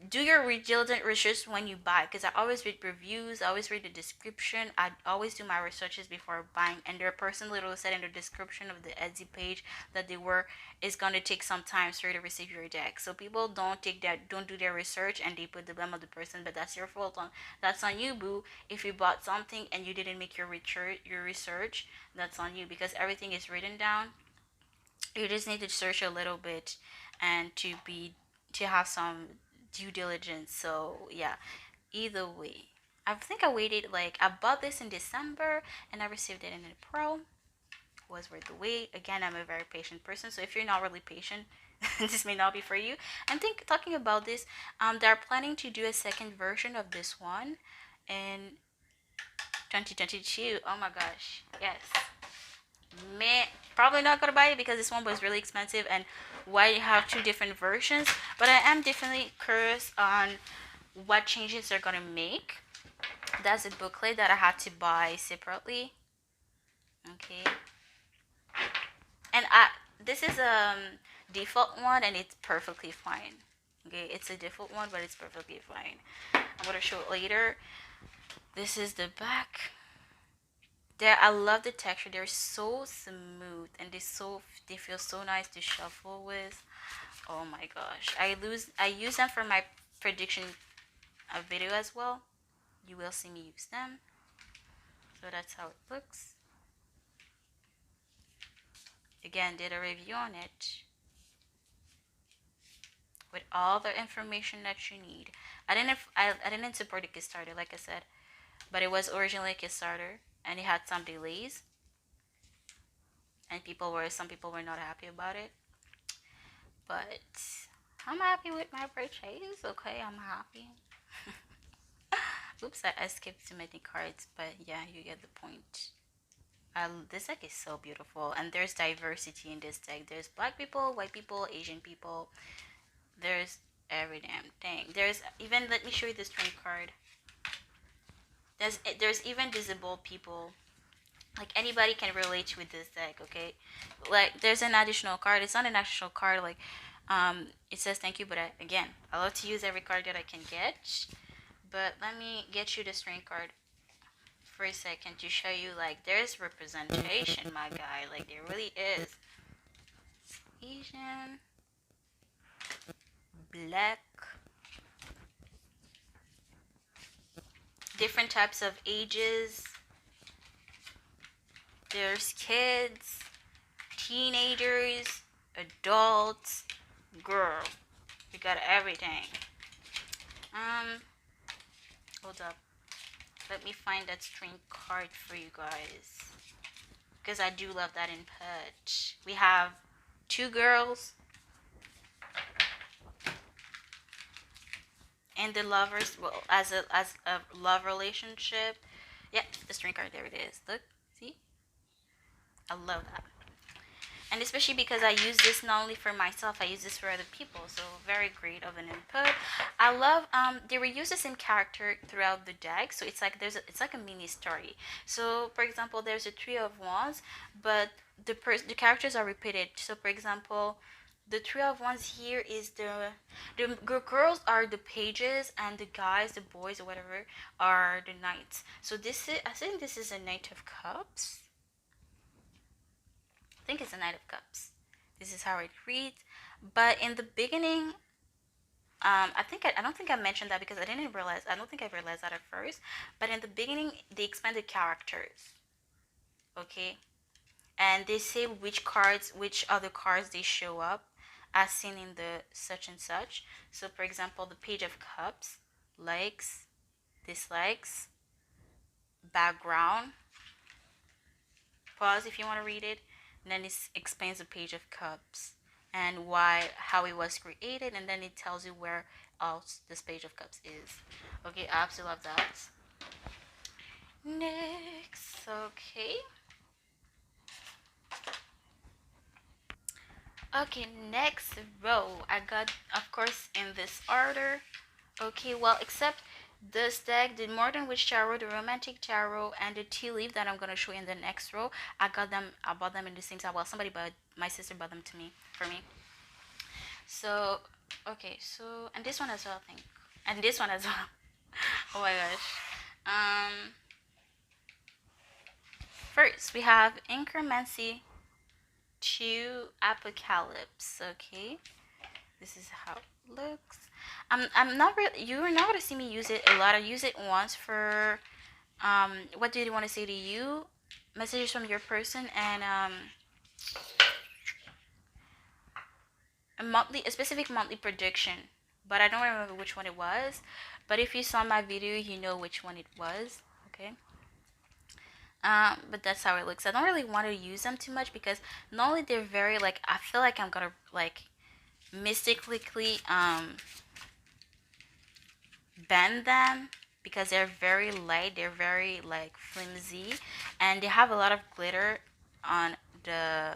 do your diligent research when you buy, because I always read reviews, I always read the description, I always do my researches before buying. And their person literally said in the description of the Etsy page that they were is going to take some time for you to receive your deck. So people don't do their research and they put the blame on the person, but that's your fault. That's on you, boo. If you bought something and you didn't make your research, that's on you, because everything is written down. You just need to search a little bit and to have some due diligence. So yeah, either way, I think I waited, like, I bought this in December and I received it in April. Was worth the wait. Again, I'm a very patient person, so if you're not really patient, this may not be for you. And think talking about this, they're planning to do a second version of this one in 2022. Oh my gosh, yes. Man, probably not gonna buy it because this one was really expensive, and why you have two different versions. But I am definitely curious on what changes they're gonna make. That's a booklet that I had to buy separately. Okay, and this is default one and it's perfectly fine. Okay, it's a default one but it's perfectly fine. I'm gonna show it later. This is the back. I love the texture. They're so smooth and they feel so nice to shuffle with. Oh my gosh, I use them for my prediction video as well. You will see me use them. So that's how it looks. Again, did a review on it with all the information that you need. I didn't support the Kickstarter, like I said, but it was originally a Kickstarter and it had some delays, and some people were not happy about it. But I'm happy with my purchase. Okay, I'm happy. Oops, I skipped too many cards, but yeah, you get the point. This deck is so beautiful, and there's diversity in this deck. There's black people, white people, Asian people. There's every damn thing. There's even, let me show you this string card. There's even disabled people. Like, anybody can relate with this deck. Okay, like, there's an additional card. It's not an additional card. Like, it says thank you, but again, I love to use every card that I can get. But let me get you the string card for a second to show you, like, there's representation, my guy. Like, there really is. Asian, black, different types of ages. There's kids, teenagers, adults, girl. We got everything. Hold up. Let me find that string card for you guys, because I do love that in Pudge. We have two girls and the lovers, well, as a love relationship. Yep, the string card, there it is. Look, see? I love that. And especially because I use this not only for myself, I use this for other people. So very great of an input. I love they reuse the same character throughout the deck, so it's like it's like a mini story. So for example, there's a Three of Wands, but the characters are repeated. So for example, the Three of Wands here is the girls are the pages, and the guys, the boys or whatever, are the knights. So I think this is a Knight of Cups. I think it's a Knight of Cups. This is how it reads. But in the beginning, I don't think I mentioned that because I didn't realize. I don't think I realized that at first. But in the beginning, they expanded characters. Okay, and they say which cards, which other cards they show up as seen in the such and such. So, for example, the Page of Cups, likes, dislikes, background. Pause if you want to read it. And then it explains the Page of Cups and why, how it was created, and then it tells you where else this Page of Cups is. Okay, I absolutely love that. Next, okay. Okay, next row. I got, of course, in this order. Okay, well, except this deck, the Modern Witch Tarot, the Romantic Tarot, and the Tea Leaf that I'm gonna show you in the next row. I bought them in the same time. Well, somebody bought, my sister bought them to me, for me. So, okay, so, and this one as well, I think. And this one as well. Oh my gosh. Um, First, we have Inkromancy to Apocalypse, okay? This is how it looks. I'm not really, you're not gonna see me use it a lot. I use it once for what do you want to say to you, messages from your person, and a specific monthly prediction, but I don't remember which one it was. But if you saw my video, you know which one it was. Okay. But that's how it looks. I don't really want to use them too much because not only they're very like, I feel like I'm gonna like mystically bend them because they're very light, they're very like flimsy, and they have a lot of glitter on the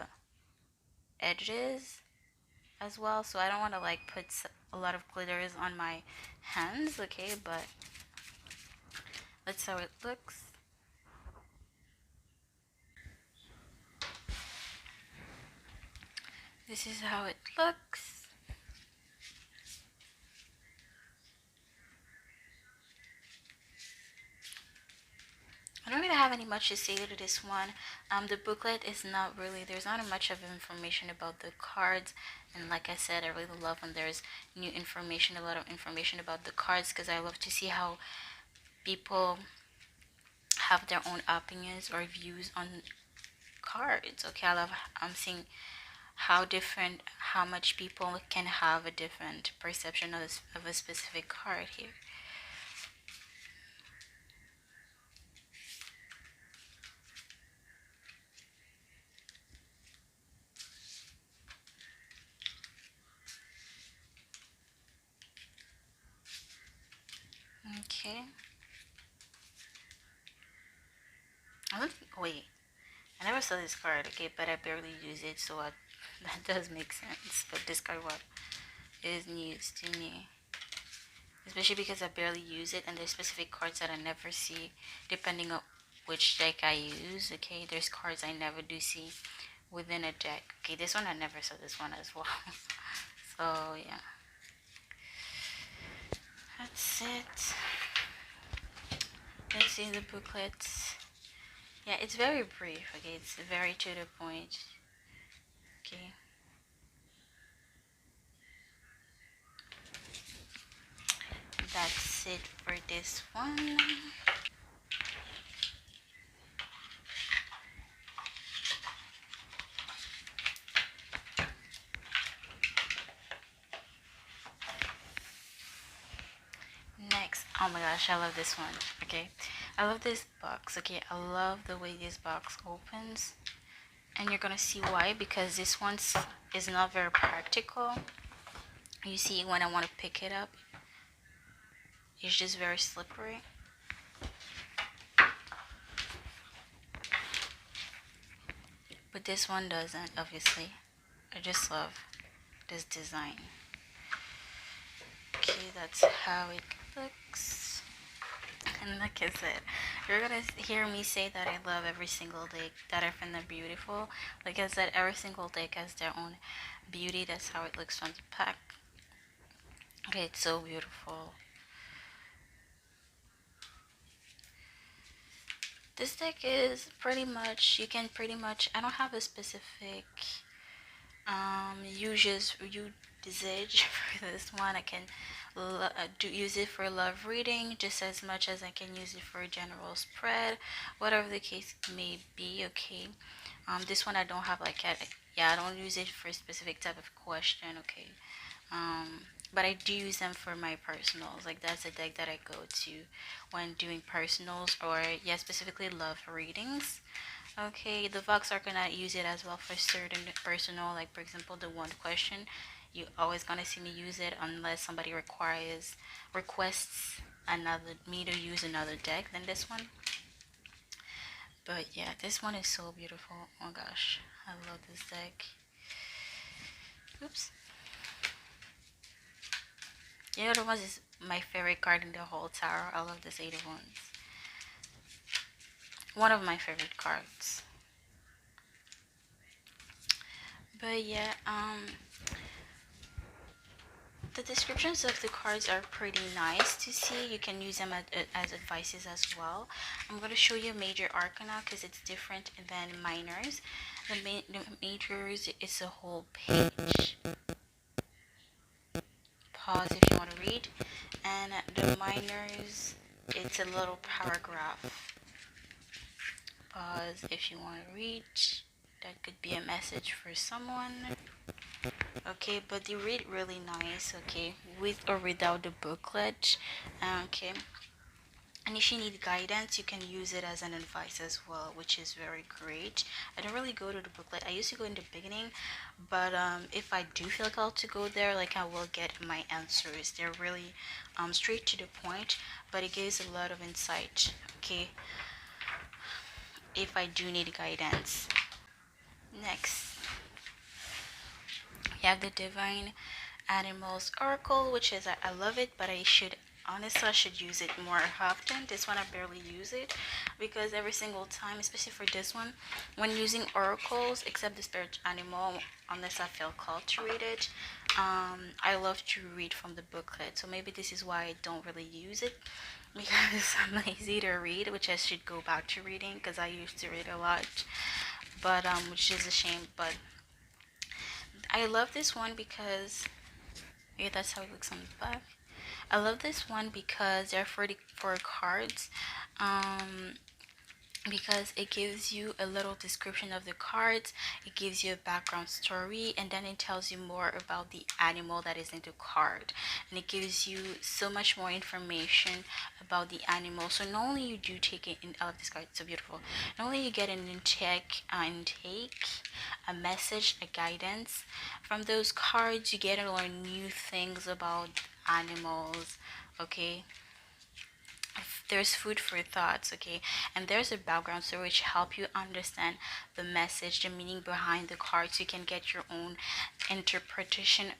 edges as well. So I don't want to like put a lot of glitters on my hands, okay? But that's how it looks. This is how it looks. I don't really have any much to say to this one. The booklet is not really, there's not much of information about the cards. And like I said, I really love when there's new information, a lot of information about the cards, because I love to see how people have their own opinions or views on cards. Okay, I love, I'm seeing how different, how much people can have a different perception of a specific card here. Okay. I don't think, wait, I never saw this card, okay, but I barely use it, so that does make sense. But this card, what, is news to me, especially because I barely use it, and there's specific cards that I never see, depending on which deck I use. Okay, there's cards I never do see within a deck. Okay, this one I never saw this one as well. So yeah, that's it. Let's see the booklet. Yeah, it's very brief. Okay, it's very to the point. Okay. That's it for this one. Next, oh my gosh, I love this one. Okay, I love this box. Okay, I love the way this box opens, and you're gonna see why, because this one is not very practical. You see, when I want to pick it up, it's just very slippery. But this one doesn't, obviously. I just love this design. Okay, that's how it looks. And like I said, you're gonna hear me say that I love every single deck, that I find them beautiful. Like I said, every single deck has their own beauty. That's how it looks from the pack. Okay, it's so beautiful. This deck is pretty much, you can pretty much, I don't have a specific You desage for this one. I can use it for love reading just as much as I can use it for a general spread, whatever the case may be. Okay. This one I don't have like a, yeah, I don't use it for a specific type of question. Okay. But I do use them for my personals. Like that's a deck that I go to when doing personals or yeah, specifically love readings. Okay, the Vox are gonna use it as well for certain personal, like for example, the one question. You always gonna see me use it unless somebody requests another me to use another deck than this one. But yeah, this one is so beautiful. Oh my gosh, I love this deck. Oops. The other one is my favorite card in the whole tarot. I love this Eight of Wands. One of my favorite cards. But yeah, the descriptions of the cards are pretty nice to see. You can use them as advices as well. I'm going to show you major arcana because it's different than minors. The majors is a whole page. Pause if you want to read. And the minors, it's a little paragraph. Pause if you want to read. That could be a message for someone. Okay, but they read really nice. Okay, with or without the booklet. Okay, and if you need guidance, you can use it as an advice as well, which is very great. I don't really go to the booklet. I used to go in the beginning, but if I do feel called to go there, like I will get my answers. They're really straight to the point, but it gives a lot of insight. Okay, if I do need guidance. Next, we have the Divine Animals Oracle, which is I love it, but I should use it more often. This one I barely use it because every single time, especially for this one, when using oracles, except the spirit animal, unless I feel called to read it, I love to read from the booklet. So maybe this is why I don't really use it because I'm lazy to read, which I should go back to reading because I used to read a lot, but which is a shame. But I love this one because yeah, that's how it looks on the back. I love this one because there are 44 cards. Um, because it gives you a little description of the cards, it gives you a background story, and then it tells you more about the animal that is in the card, and it gives you so much more information about the animal. So not only you do take it in, I love this card, it's so beautiful. Not only you get an intake, a message, a guidance from those cards, you get to learn new things about animals. Okay, there's food for thoughts. Okay, and there's a background story which help you understand the message, the meaning behind the cards. You can get your own interpretation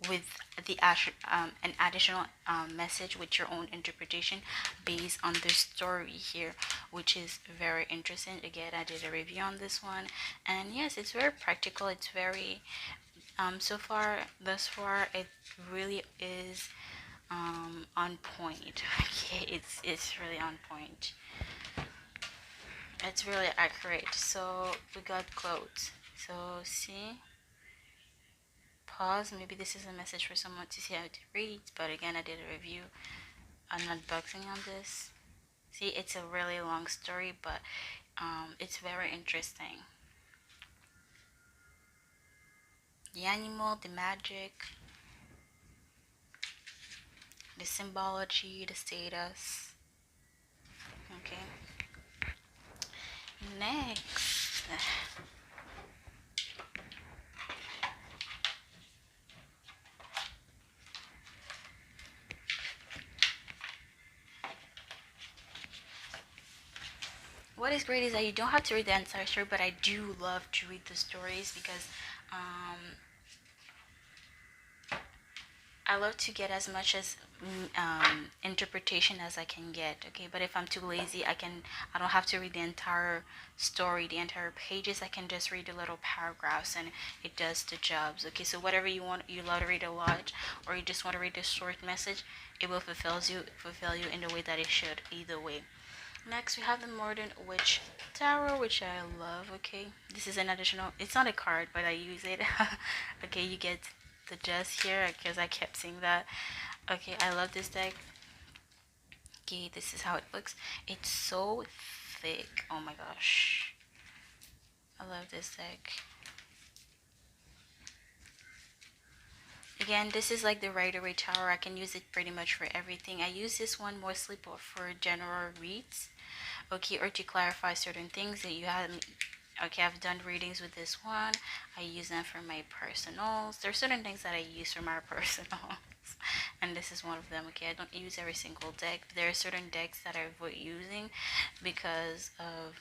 with an additional message with your own interpretation based on the story here, which is very interesting. Again, I did a review on this one, and yes, it's very practical. It's very so far thus far it really is on point. Okay, it's really on point. It's really accurate. So we got quotes. So see, pause. Maybe this is a message for someone to see how it reads. But again, I did a review, an unboxing on this. See, it's a really long story, but it's very interesting. The animal, the magic, the symbology, the status. Okay. Next. What is great is that you don't have to read the entire story, but I do love to read the stories because I love to get as much as interpretation as I can get. Okay, but if I'm too lazy, I don't have to read the entire story, the entire pages. I can just read the little paragraphs, and it does the jobs. Okay, so whatever you want, you love to read a lot, or you just want to read a short message, it will fulfill you in the way that it should. Either way. Next, we have the Modern Witch Tarot, which I love. Okay, this is an additional. It's not a card, but I use it. Okay, you get the gist here because I kept seeing that. Okay, I love this deck. Okay, this is how it looks. It's so thick. Oh my gosh, I love this deck. Again, this is like the Rider-Waite Tower. I can use it pretty much for everything. I use this one mostly for general reads, okay, or to clarify certain things that you have. Okay, I've done readings with this one. I use them for my personals. There are certain things that I use for my personals, and this is one of them. Okay, I don't use every single deck. There are certain decks that I avoid using because of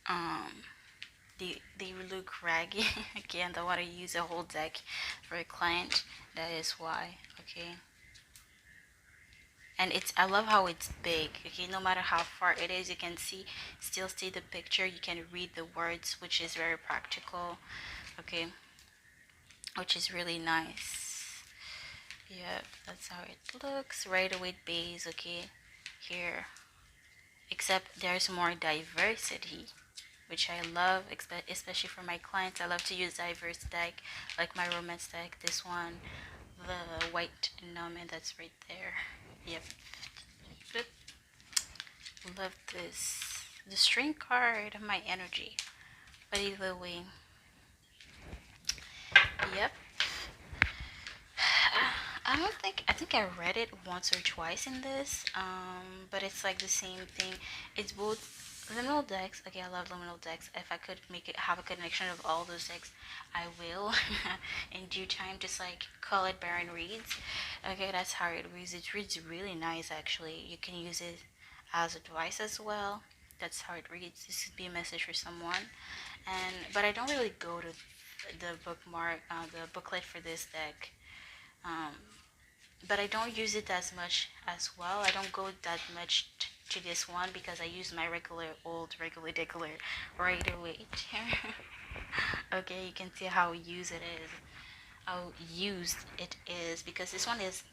um they look raggy. Okay, and I want to use a whole deck for a client. That is why. Okay, and it's I love how it's big. Okay, no matter how far it is, you can still see the picture. You can read the words, which is very practical. Okay, which is really nice. Yep, that's how it looks. Rider-Waite base. Okay, here, except there's more diversity, which I love, especially for my clients. I love to use diverse deck, like my romance deck. This one, the white numen that's right there. Yep. Love this. The string card, my energy. But either way, yep. I think I read it once or twice in this. But it's like the same thing. It's both liminal decks. Okay, I love liminal decks. If I could make it have a connection of all those decks, I will in due time. Just like Colette Baron-Reid. Okay, that's how it reads. It reads really nice actually. You can use it as advice as well. That's how it reads. This could be a message for someone. And but I don't really go to the booklet for this deck. Um, but I don't use it as much as well. I don't go that much to this one because I use my regular Rider-Waite. Okay, you can see how used it is. How used it is because this one is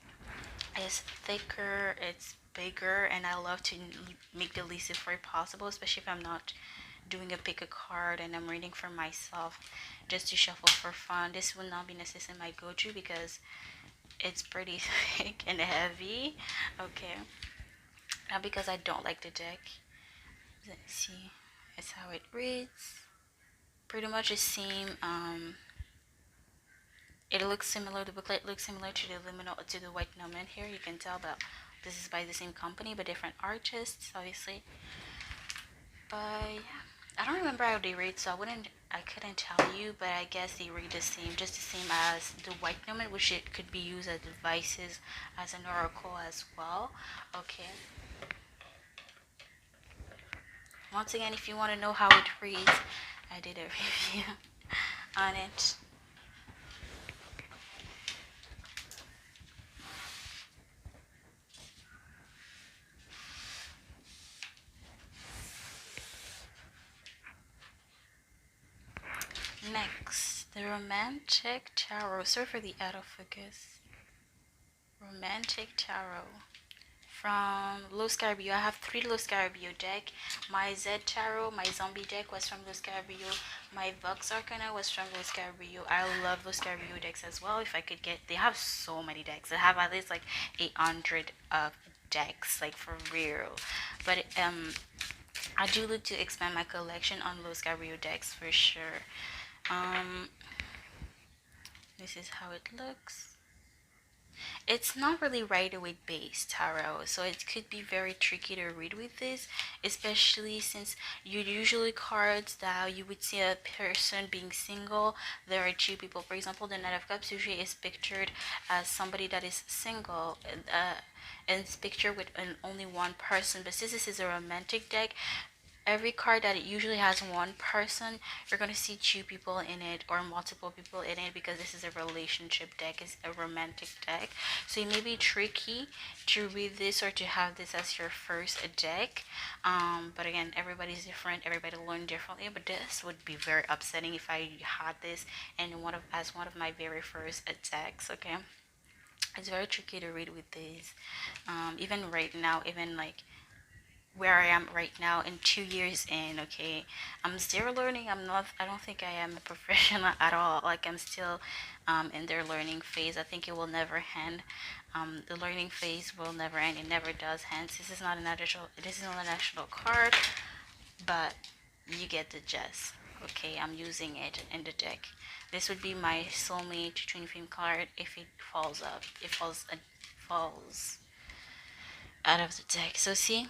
thicker, it's bigger, and I love to make the least effort possible, especially if I'm not doing a pick a card and I'm reading for myself just to shuffle for fun. This will not be necessarily my go-to because it's pretty thick and heavy. Okay, not because I don't like the deck. Let's see, that's how it reads. Pretty much the same. It looks similar. The booklet looks similar to the white numen here. You can tell, but this is by the same company but different artists, obviously. But yeah, I don't remember how they read, so I couldn't tell you. But I guess they read the same, just the same as the white numen, which it could be used as devices, as an oracle as well. Okay. Once again, if you want to know how it reads, I did a review on it. Next, the Romantic Tarot. Sorry for the autofocus. Romantic Tarot from Lo Scarabeo. I have 3 Lo Scarabeo deck. My Z Tarot, my Zombie deck was from Lo Scarabeo. My Vox Arcana was from Lo Scarabeo. I love Lo Scarabeo decks as well. If I could get, they have so many decks. They have at least like 800 decks, like for real. But I do look to expand my collection on Lo Scarabeo decks for sure. This is how it looks. It's not really Rider-Waite based tarot, so it could be very tricky to read with this, especially since you usually cards that you would see a person being single. There are 2 people. For example, the Knight of Cups usually is pictured as somebody that is single, and it's pictured with only one person. But since this is a romantic deck, every card that it usually has one person, you're going to see 2 people in it or multiple people in it because this is a relationship deck, it's a romantic deck. So it may be tricky to read this or to have this as your first deck. But again, everybody's different, everybody learn differently. But this would be very upsetting if I had this and as one of my very first decks. Okay, It's very tricky to read with these. Even right now, even like where I am right now in 2 years in, okay, I'm still learning. I don't think I am a professional at all. Like I'm still in their learning phase. I think it will never end. The learning phase will never end. It never does. Hence, this is not a national card, but you get the gist. Okay, I'm using it in the deck. This would be my soulmate twin flame card if it falls up. Falls out of the deck. So see,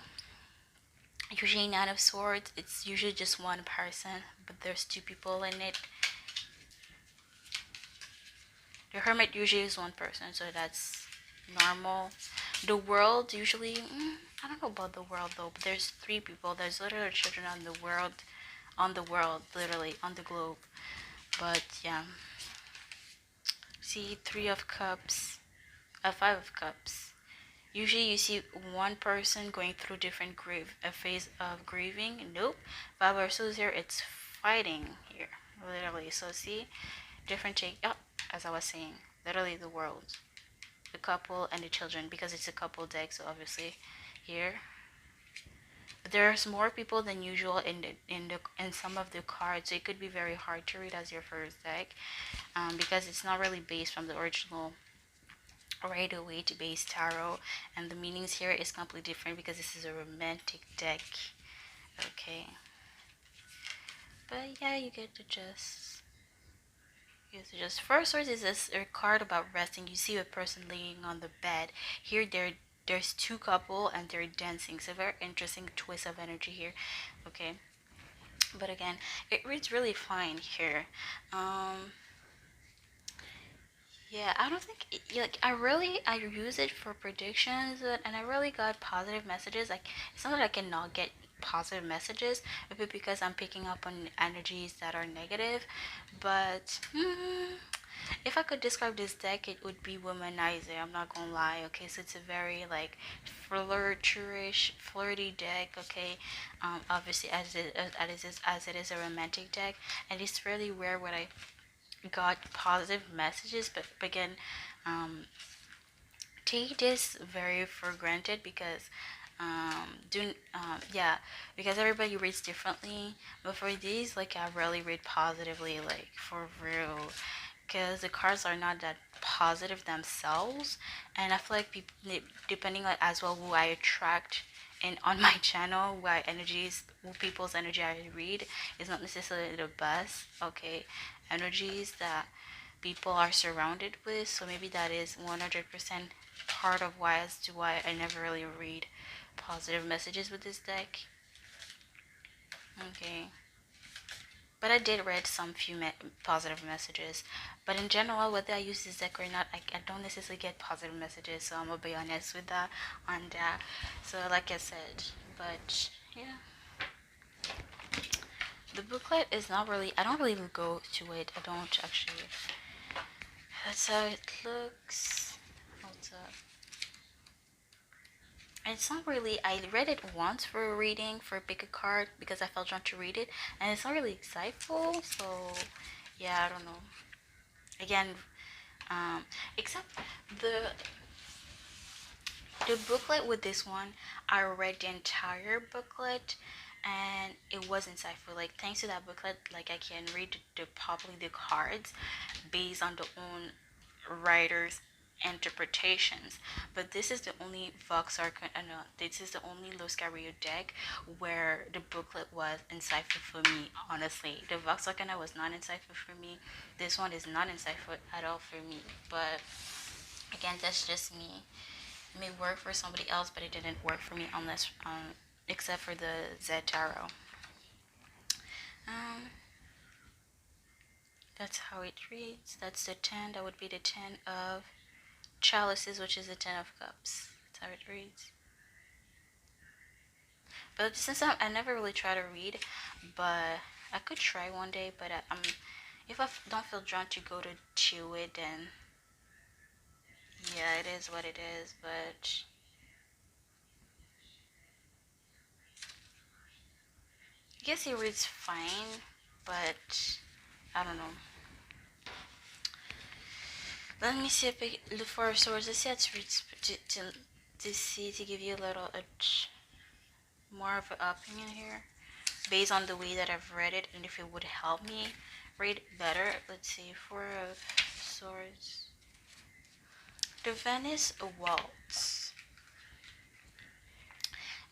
usually Nine of Swords, it's usually just one person, but there's two people in it. The Hermit usually is one person, so that's normal. The World usually, I don't know about the World though, but there's three people. There's literally children on the world, literally on the globe. But yeah, see, Three of Cups, Five of Cups. Usually you see one person going through a phase of grieving. Nope. Five of Swords here, it's fighting here, literally. So see, different take. Oh, as I was saying, literally the world, the couple, and the children, because it's a couple deck. So obviously, here, but there's more people than usual in some of the cards. So it could be very hard to read as your first deck, because it's not really based from the original waite based tarot, and the meanings here is completely different because this is a romantic deck. Okay, but yeah, you get the gist. First source is this a card about resting. You see a person laying on the bed. Here there's two couple and they're dancing. So very interesting twist of energy here. Okay, but again, it reads really fine here. Um, Yeah, I don't think like I use it for predictions, and I really got positive messages. Like it's not that I cannot get positive messages, maybe because I'm picking up on energies that are negative. But if I could describe this deck, it would be womanizer. I'm not gonna lie. Okay, so it's a very like flirty deck. Okay, obviously as it is a romantic deck, and it's really rare when I got positive messages, but again, um, take this very for granted because do yeah, because everybody reads differently. But for these, like I really read positively, like for real, because the cards are not that positive themselves, and I feel like people, depending like as well who I attract and on my channel, why energies, who people's energy I read is not necessarily the best. Okay, energies that people are surrounded with. So maybe that is 100% part of why as to why I never really read positive messages with this deck. Okay. But I did read some positive messages. But in general, whether I use this deck or not, I don't necessarily get positive messages. So I'm gonna be honest with that on that. So like I said, but yeah, the booklet is not really. I don't really go to it. I don't actually. That's how it looks. Hold up. It's not really. I read it once for a reading for pick a card because I felt drawn to read it, and it's not really insightful. So yeah, I don't know. Again, except the the booklet with this one, I read the entire booklet, and it was insightful. Like thanks to that booklet, like I can read probably the cards based on the own writers interpretations. But this is the only Vox Arcana, no, this is the only Lo Scarabeo deck where the booklet was insightful for me. Honestly, the Vox Arcana was not insightful for me. This one is not insightful at all for me. But again, that's just me. It may work for somebody else, but it didn't work for me unless except for the Z Tarot. um that's how it reads. That's the 10. That would be the 10 of chalices, which is the 10 of cups. That's how it reads. But since I never really try to read, but I could try one day. But if I don't feel drawn to go to it, then yeah, it is what it is. But I guess it reads fine. But I don't know. Let me see if I look for sources yet to see, to give you a little more of an opinion here based on the way that I've read it, and if it would help me read better. Let's see, Four of Swords. The Venice Waltz.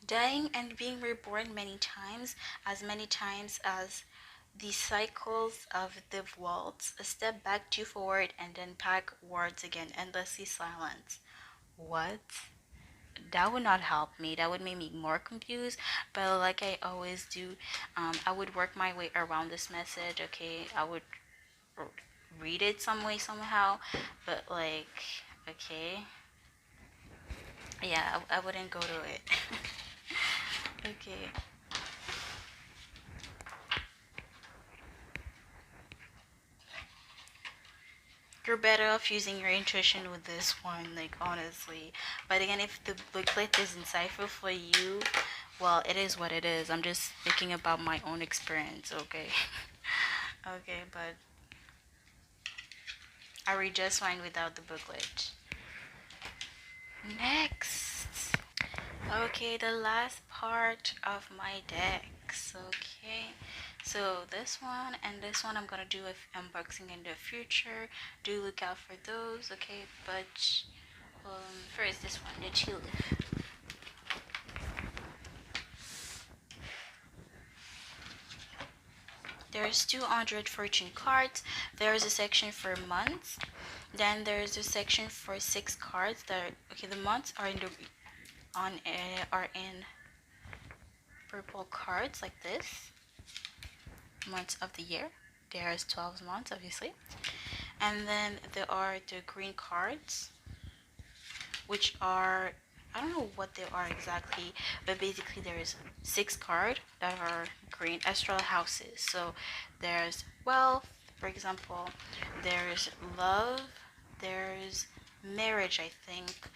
Dying and being reborn many times as the cycles of the waltz. A step back, two forward, and then backwards again, endlessly silent. What? That would not help me. That would make me more confused. But like I always do, I would work my way around this message. Okay, I would read it some way somehow. But like, okay, yeah, I wouldn't go to it. Okay. You're better off using your intuition with this one, like honestly. But again, if the booklet is insightful for you, well, it is what it is. I'm just thinking about my own experience, okay? Okay, but I read just fine without the booklet. Next. Okay, the last part of my decks. Okay, so this one and this one I'm gonna do with unboxing in the future. Do look out for those. Okay, but first this one, the tea leaf. There's 214 cards. There's a section for months. Then there's a section for 6 cards. That are, okay, the months are in the are in purple cards like this. Months of the year. There's 12 months, obviously. And then there are the green cards, which are, I don't know what they are exactly, but basically there's 6 cards that are green astral houses. So there's wealth, for example, there's love, there's marriage, I think.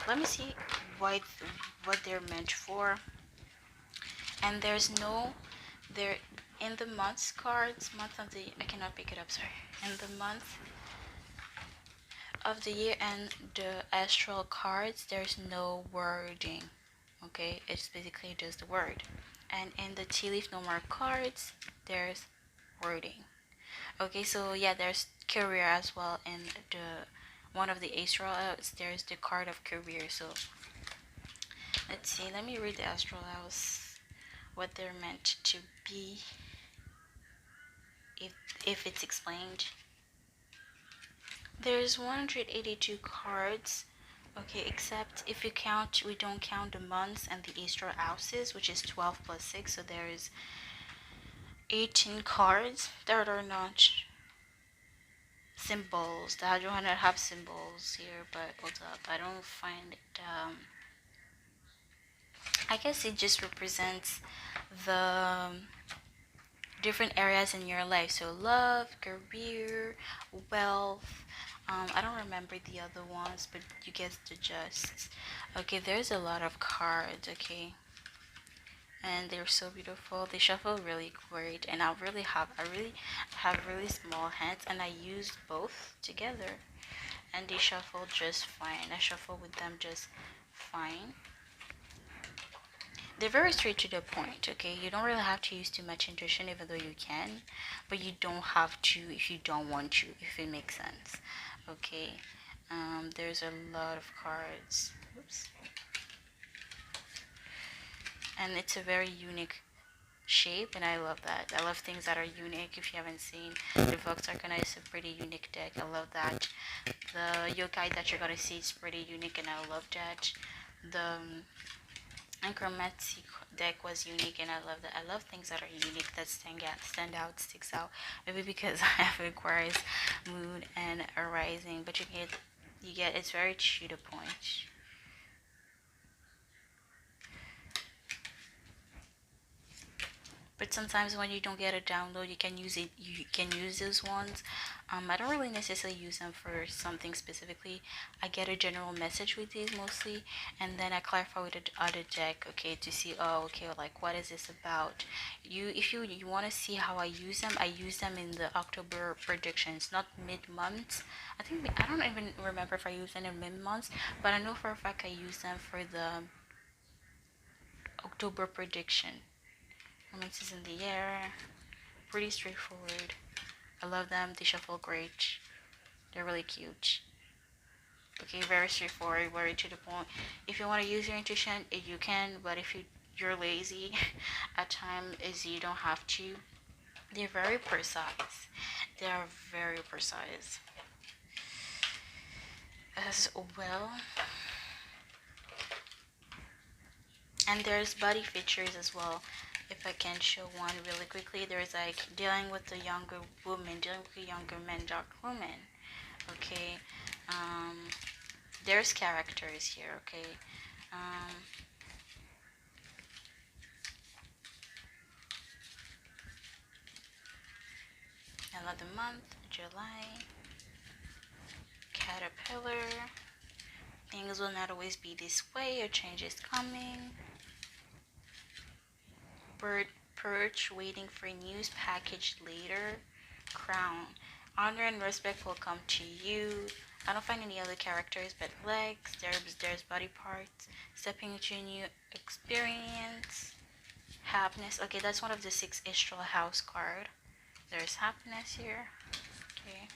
Let me see what they're meant for. And there's no, there in the months cards, month of the, I cannot pick it up, sorry. In the month of the year and the astral cards, there's no wording. Okay, it's basically just the word. And in the tea leaf no more cards, there's wording. Okay, so yeah, there's career as well. In the one of the astral house, there's the card of career. So let's see, let me read the astral house, what they're meant to be, if it's explained. There's 182 cards. Okay, except if you count, we don't count the months and the astral houses, which is 12 plus 6. So there is 18 cards that are not symbols. That don't have symbols here, but hold up, I don't find it. I guess it just represents the different areas in your life. So love, career, wealth. I don't remember the other ones, but you get the gist. Okay, there's a lot of cards. Okay, and they're so beautiful. They shuffle really great, and I really have really small hands, and I use both together, and they shuffle just fine. I shuffle with them just fine. They're very straight to the point. Okay, you don't really have to use too much intuition, even though you can, but you don't have to if you don't want to, if it makes sense. Okay, there's a lot of cards. Oops. And it's a very unique shape, and I love that. I love things that are unique. If you haven't seen, the Vox Arcana is a pretty unique deck. I love that. The Yokai that you're gonna see is pretty unique, and I love that. The Inkromancy deck was unique, and I love that. I love things that are unique, that stand out, sticks out. Maybe because I have Aquarius moon and a rising, but you get it's very to the point. But sometimes when you don't get a download, you can use it. You can use those ones. I don't really necessarily use them for something specifically. I get a general message with these mostly, and then I clarify with the other deck, okay, to see, oh, okay, like what is this about? If you want to see how I use them in the October predictions, not mid-month. I don't even remember if I use them in mid-months, but I know for a fact I use them for the October prediction. Romance is in the air. Pretty straightforward. I love them. They shuffle great. They're really cute. Okay, very straightforward, very to the point. If you want to use your intuition, you can. But if you're lazy, at times is you don't have to. They're very precise. They are very precise. As well. And there's body features as well. If I can show one really quickly, there's like dealing with a younger woman, dealing with a younger man, dark woman. Okay, there's characters here. Okay, another month, July. Caterpillar. Things will not always be this way. A change is coming. Bird perch, waiting for news package later. Crown. Honor and respect will come to you. I don't find any other characters but legs. There's body parts. Stepping into a new experience. Happiness. Okay, that's one of the 6 Astral House card. There's happiness here. Okay.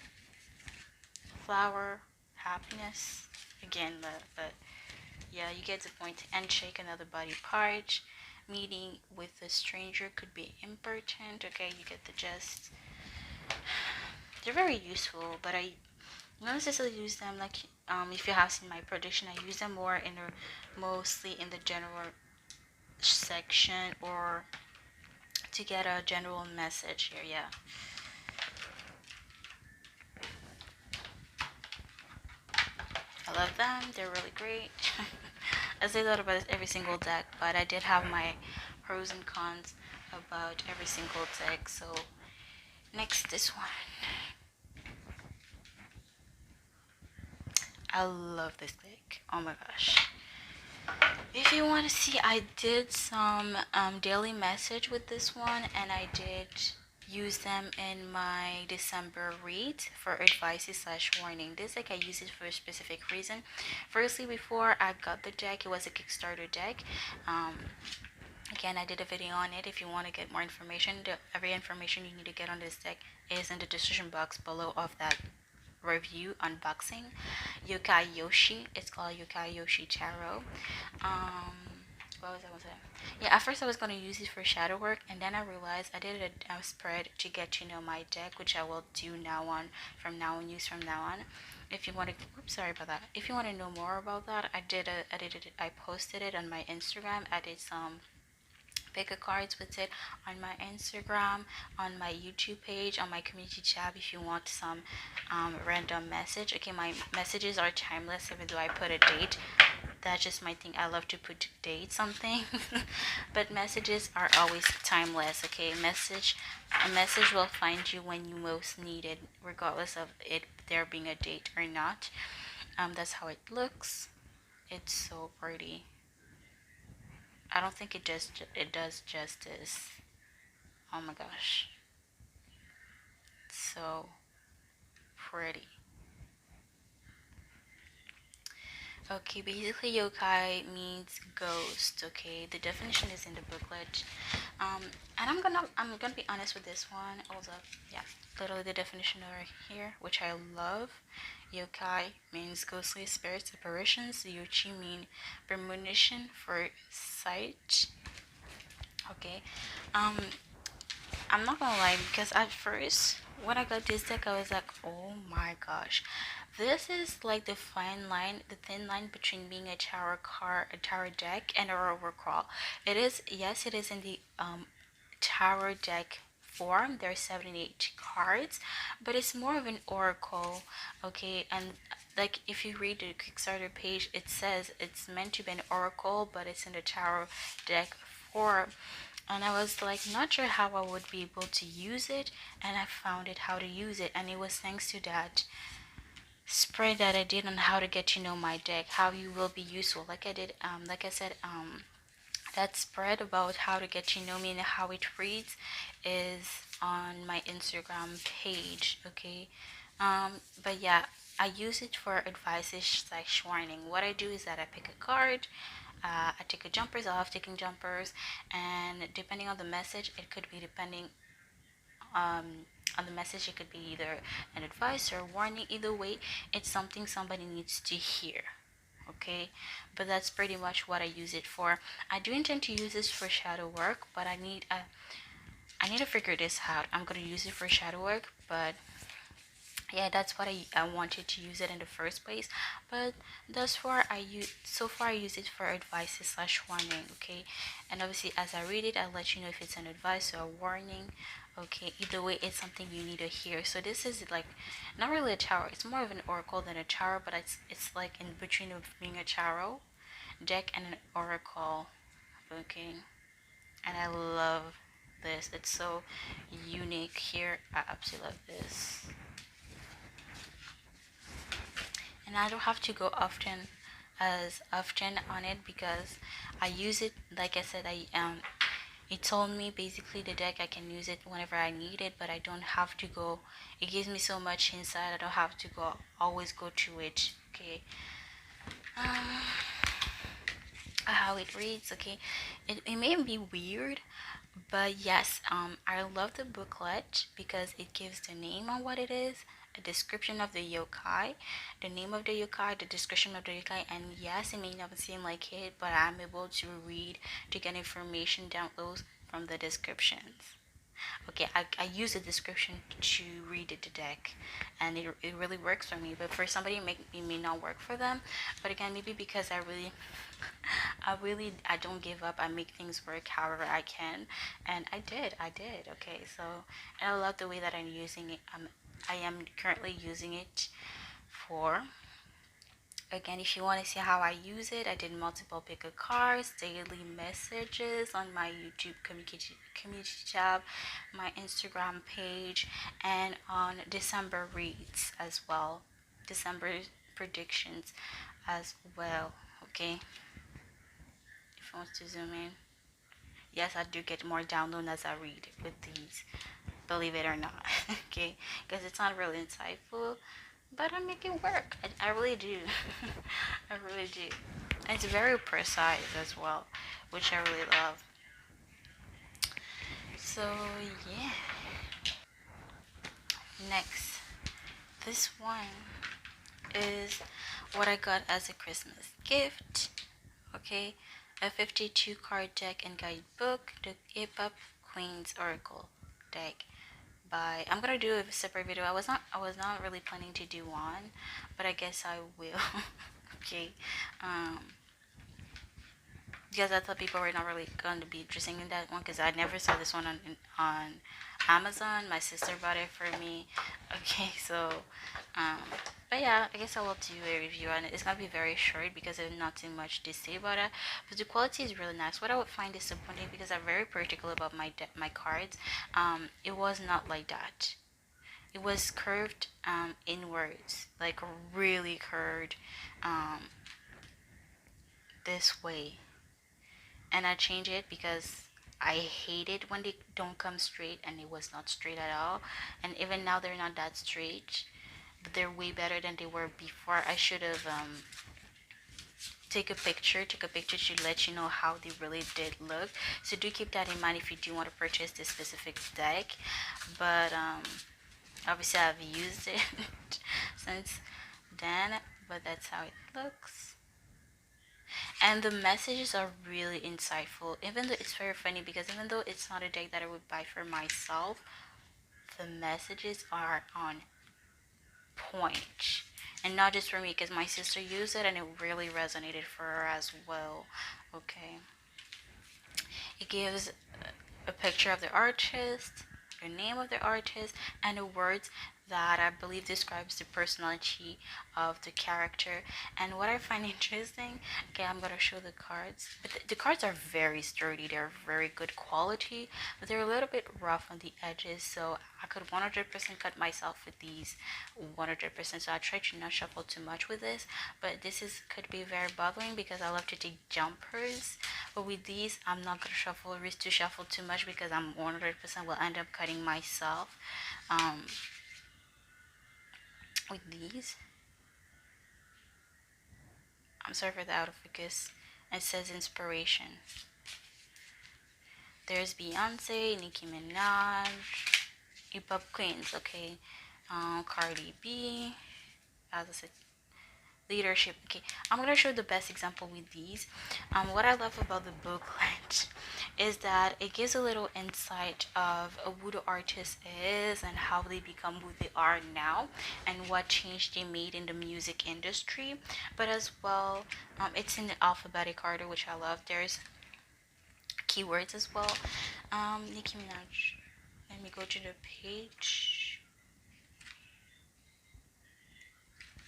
Flower. Happiness. Again, but yeah, you get the point. Handshake, another body part. Meeting with a stranger could be important. Okay, you get the gist. They're very useful, but I don't necessarily use them like if you have seen my prediction, I use them more in mostly in the general section or to get a general message here. Yeah. I love them. They're really great. I say that about every single deck, but I did have my pros and cons about every single deck. So next, this one. I love this deck. Oh my gosh. If you want to see, I did some daily message with this one, and I did use them in my December read for advices slash warning. This deck I use it for a specific reason. Firstly, before I got the deck, it was a Kickstarter deck. Again, I did a video on it. If you want to get more information, every information you need to get on this deck is in the description box below of that review unboxing. Yokai Yoshi. It's called Yokai Yoshi Tarot. What was I going to say? Yeah, at first I was going to use it for shadow work, and then I realized I did a spread to get to know my deck, which I will do now on, from now on, use from now on. If you want to, oops, sorry about that. If you want to know more about that, I posted it on my Instagram. I did some pick a cards with it on my Instagram, on my YouTube page, on my community tab if you want some random message. Okay, my messages are timeless even though I put a date. That's just my thing. I love to put dates on things. But messages are always timeless, okay? A message will find you when you most need it, regardless of it there being a date or not. That's how it looks. It's so pretty. I don't think it does justice. Oh my gosh. So pretty. Okay, basically yokai means ghost, okay? The definition is in the booklet. And I'm gonna be honest with this one. Hold up. Yeah. Literally the definition over here, which I love. Yokai means ghostly spirits, apparitions. Yoshi mean premonition for sight. Okay. I'm not gonna lie, because at first when I got this deck I was like, oh my gosh, this is like the thin line between being a tower deck and a overcrawl. It is, yes, it is in the tower deck form. There's 78 cards, but it's more of an oracle, okay? And like if you read the Kickstarter page, it says it's meant to be an oracle, but it's in the tower deck form. and I was like not sure how I would be able to use it, and I found it how to use it, and it was thanks to that spread that I did on how to get to know my deck, how you will be useful. Like I did, like I said, that spread about how to get to know me and how it reads is on my Instagram page. Okay, but yeah, I use it for advices slash warning. What I do is that I pick a card. I take a jumpers. I love taking jumpers, and depending on the message, it could be depending on the message. It could be either an advice or a warning. Either way, it's something somebody needs to hear. Okay, but that's pretty much what I use it for. I do intend to use this for shadow work, but I need to figure this out. I'm gonna use it for shadow work, but yeah, that's what I wanted to use it in the first place. But thus far I use it for advice slash warning. Okay, and obviously as I read it, I'll let you know if it's an advice or a warning. Okay, either way, it's something you need to hear. So this is like not really a tarot, it's more of an oracle than a tarot, but it's like in between of being a tarot deck and an oracle. Okay, and I love this. It's so unique here. I absolutely love this. And I don't have to go often on it because I use it. Like I said, I it told me basically the deck I can use it whenever I need it, but I don't have to go. It gives me so much insight. I don't have to go always go to it. Okay, um, how it reads. Okay, it may be weird, but yes, I love the booklet because it gives the name on what it is, a description of the yokai, the name of the yokai, the description of the yokai, and yes, it may not seem like it, but I'm able to read to get information downloads from the descriptions. Okay, I use the description to read the deck, and it really works for me. But for somebody, it may not work for them. But again, maybe because I don't give up. I make things work however I can, and I did. Okay, so and I love the way that I'm using it. I am currently using it for. Again, if you want to see how I use it, I did multiple pick a cards, daily messages on my YouTube community tab, my Instagram page, and on December reads as well. December predictions as well. Okay, if you want to zoom in. Yes, I do get more download as I read with these, believe it or not. Okay, because it's not really insightful, but I make it work. I really do. I really do. It's very precise as well, which I really love. So yeah. Next, this one is what I got as a Christmas gift. Okay, a 52 card deck and guidebook, the Hip-Hop Queens Oracle deck by. I'm gonna do a separate video. I was not really planning to do one, but I guess I will. Okay, um, because I thought people were not really going to be interested in that one because I never saw this one on Amazon. My sister bought it for me. Okay, so um, but yeah, I guess I will do a review on it. It's gonna be very short because there's not too much to say about it. But the quality is really nice. What I would find disappointing because I'm very particular about my cards. It was not like that. It was curved inwards, like really curved um, this way, and I change it because I hate it when they don't come straight, and it was not straight at all. And even now they're not that straight, but they're way better than they were before. I should have took a picture to let you know how they really did look. So do keep that in mind if you do want to purchase this specific deck. But obviously I've used it since then, but that's how it looks. And the messages are really insightful, even though it's very funny because even though it's not a deck that I would buy for myself, the messages are on point. And not just for me, because my sister used it and it really resonated for her as well. Okay, it gives a picture of the artist, the name of the artist, and the words that I believe describes the personality of the character. And what I find interesting, okay, I'm gonna show the cards, but the cards are very sturdy, they're very good quality, but they're a little bit rough on the edges, so I could 100% cut myself with these 100%. So I try to not shuffle too much with this, but this is could be very bothering because I love to take jumpers. But with these, I'm not gonna shuffle, risk to shuffle too much because I'm 100% will end up cutting myself. With these, I'm sorry for the out of focus. It says inspiration. There's Beyonce, Nicki Minaj, hip hop queens, okay, Cardi B, as I said, leadership. Okay, I'm gonna show the best example with these. What I love about the booklet is that it gives a little insight of who the artist is and how they become who they are now and what change they made in the music industry. But as well, it's in the alphabetic order, which I love. There's keywords as well. Nicki Minaj. Let me go to the page.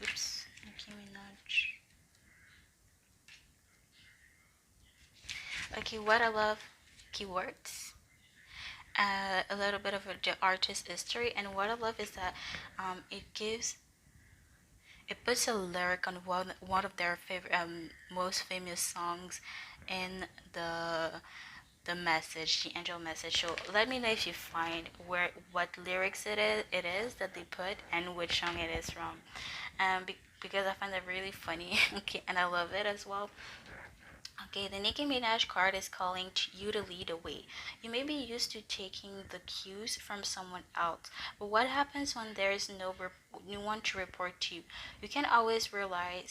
Oops, Nicki Minaj. Okay, what I love, keywords, a little bit of the artist history, and what I love is that it puts a lyric on one of their favorite most famous songs in the message, the angel message. So let me know if you find what lyrics it is that they put and which song it is from, because I find that really funny. Okay, and I love it as well. Okay, the Nicki Minaj card is calling you to lead the way. You may be used to taking the cues from someone else, but what happens when there is no one to report to? You can always rely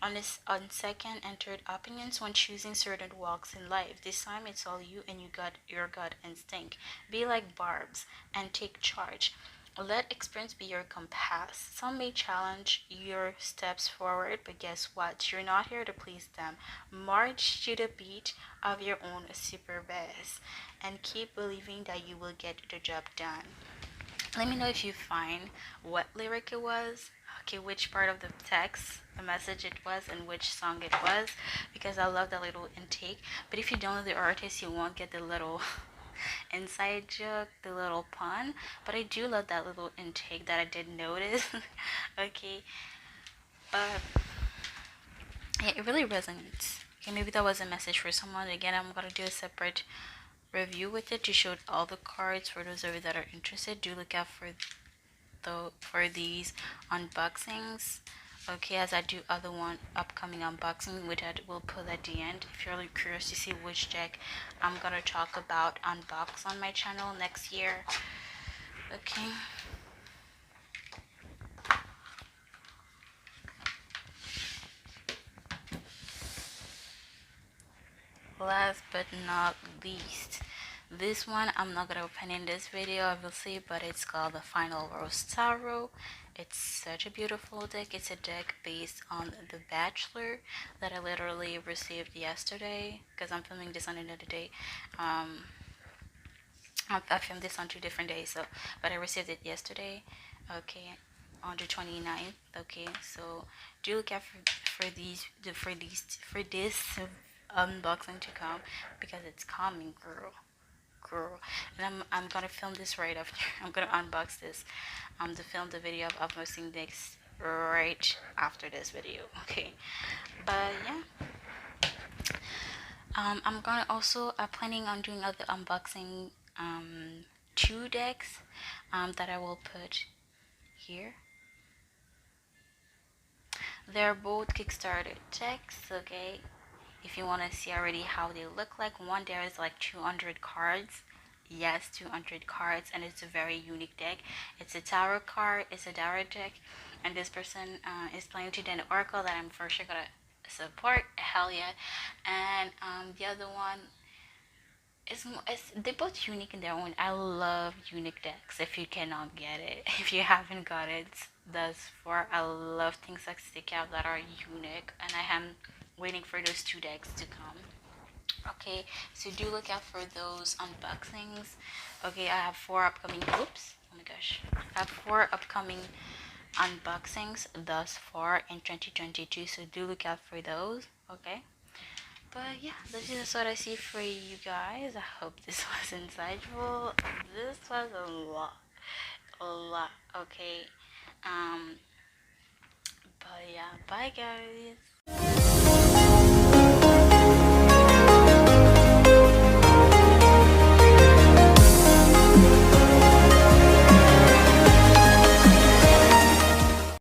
on on second entered opinions when choosing certain walks in life. This time it's all you and you got your gut instinct. Be like Barb's and take charge. Let experience be your compass. Some may challenge your steps forward, but guess what? You're not here to please them. March to the beat of your own super best and keep believing that you will get the job done. Let me know if you find what lyric it was, okay, which part of the text, the message it was, and which song it was, because I love that little intake. But if you don't know the artist, you won't get the little inside joke, the little pun. But I do love that little intake that I did notice. Okay, but yeah, it really resonates. Okay, maybe that was a message for someone. Again, I'm gonna do a separate review with it to show all the cards for those of you that are interested. Do look out for these unboxings. Okay, as I do other one upcoming unboxing, which I will put at the end. If you're really curious to see which deck I'm gonna talk about unbox on my channel next year. Okay. Last but not least, this one I'm not gonna open in this video obviously, but it's called the Final Rose Tarot. It's such a beautiful deck. It's a deck based on The Bachelor that I literally received yesterday because I'm filming this on another day. I filmed this on 2 different days, so but I received it yesterday. Okay, on the 29th. Okay, so do look out for this unboxing to come because it's coming, girl. And I'm gonna film this right after. I'm gonna unbox this. To film the video of unboxing this right after this video. Okay, but yeah. I'm gonna also planning on doing other unboxing 2 decks that I will put here. They're both Kickstarter decks, okay? If you want to see already how they look like, one there is like 200 cards. Yes, 200 cards, and it's a very unique deck. It's a tarot card, it's a tarot deck, and this person is playing to the oracle that I'm for sure gonna support. Hell yeah. And the other one it's they're both unique in their own. I love unique decks. If you cannot get it, if you haven't got it thus far, I love things that stick out that are unique, and I am waiting for those 2 decks to come. Okay, so do look out for those unboxings. Okay, I have 4 upcoming. Oops, Oh my gosh, I have 4 upcoming unboxings thus far in 2022, so do look out for those. Okay, but yeah, this is what I see for you guys. I hope this was insightful. This was a lot. Okay, but yeah, bye guys.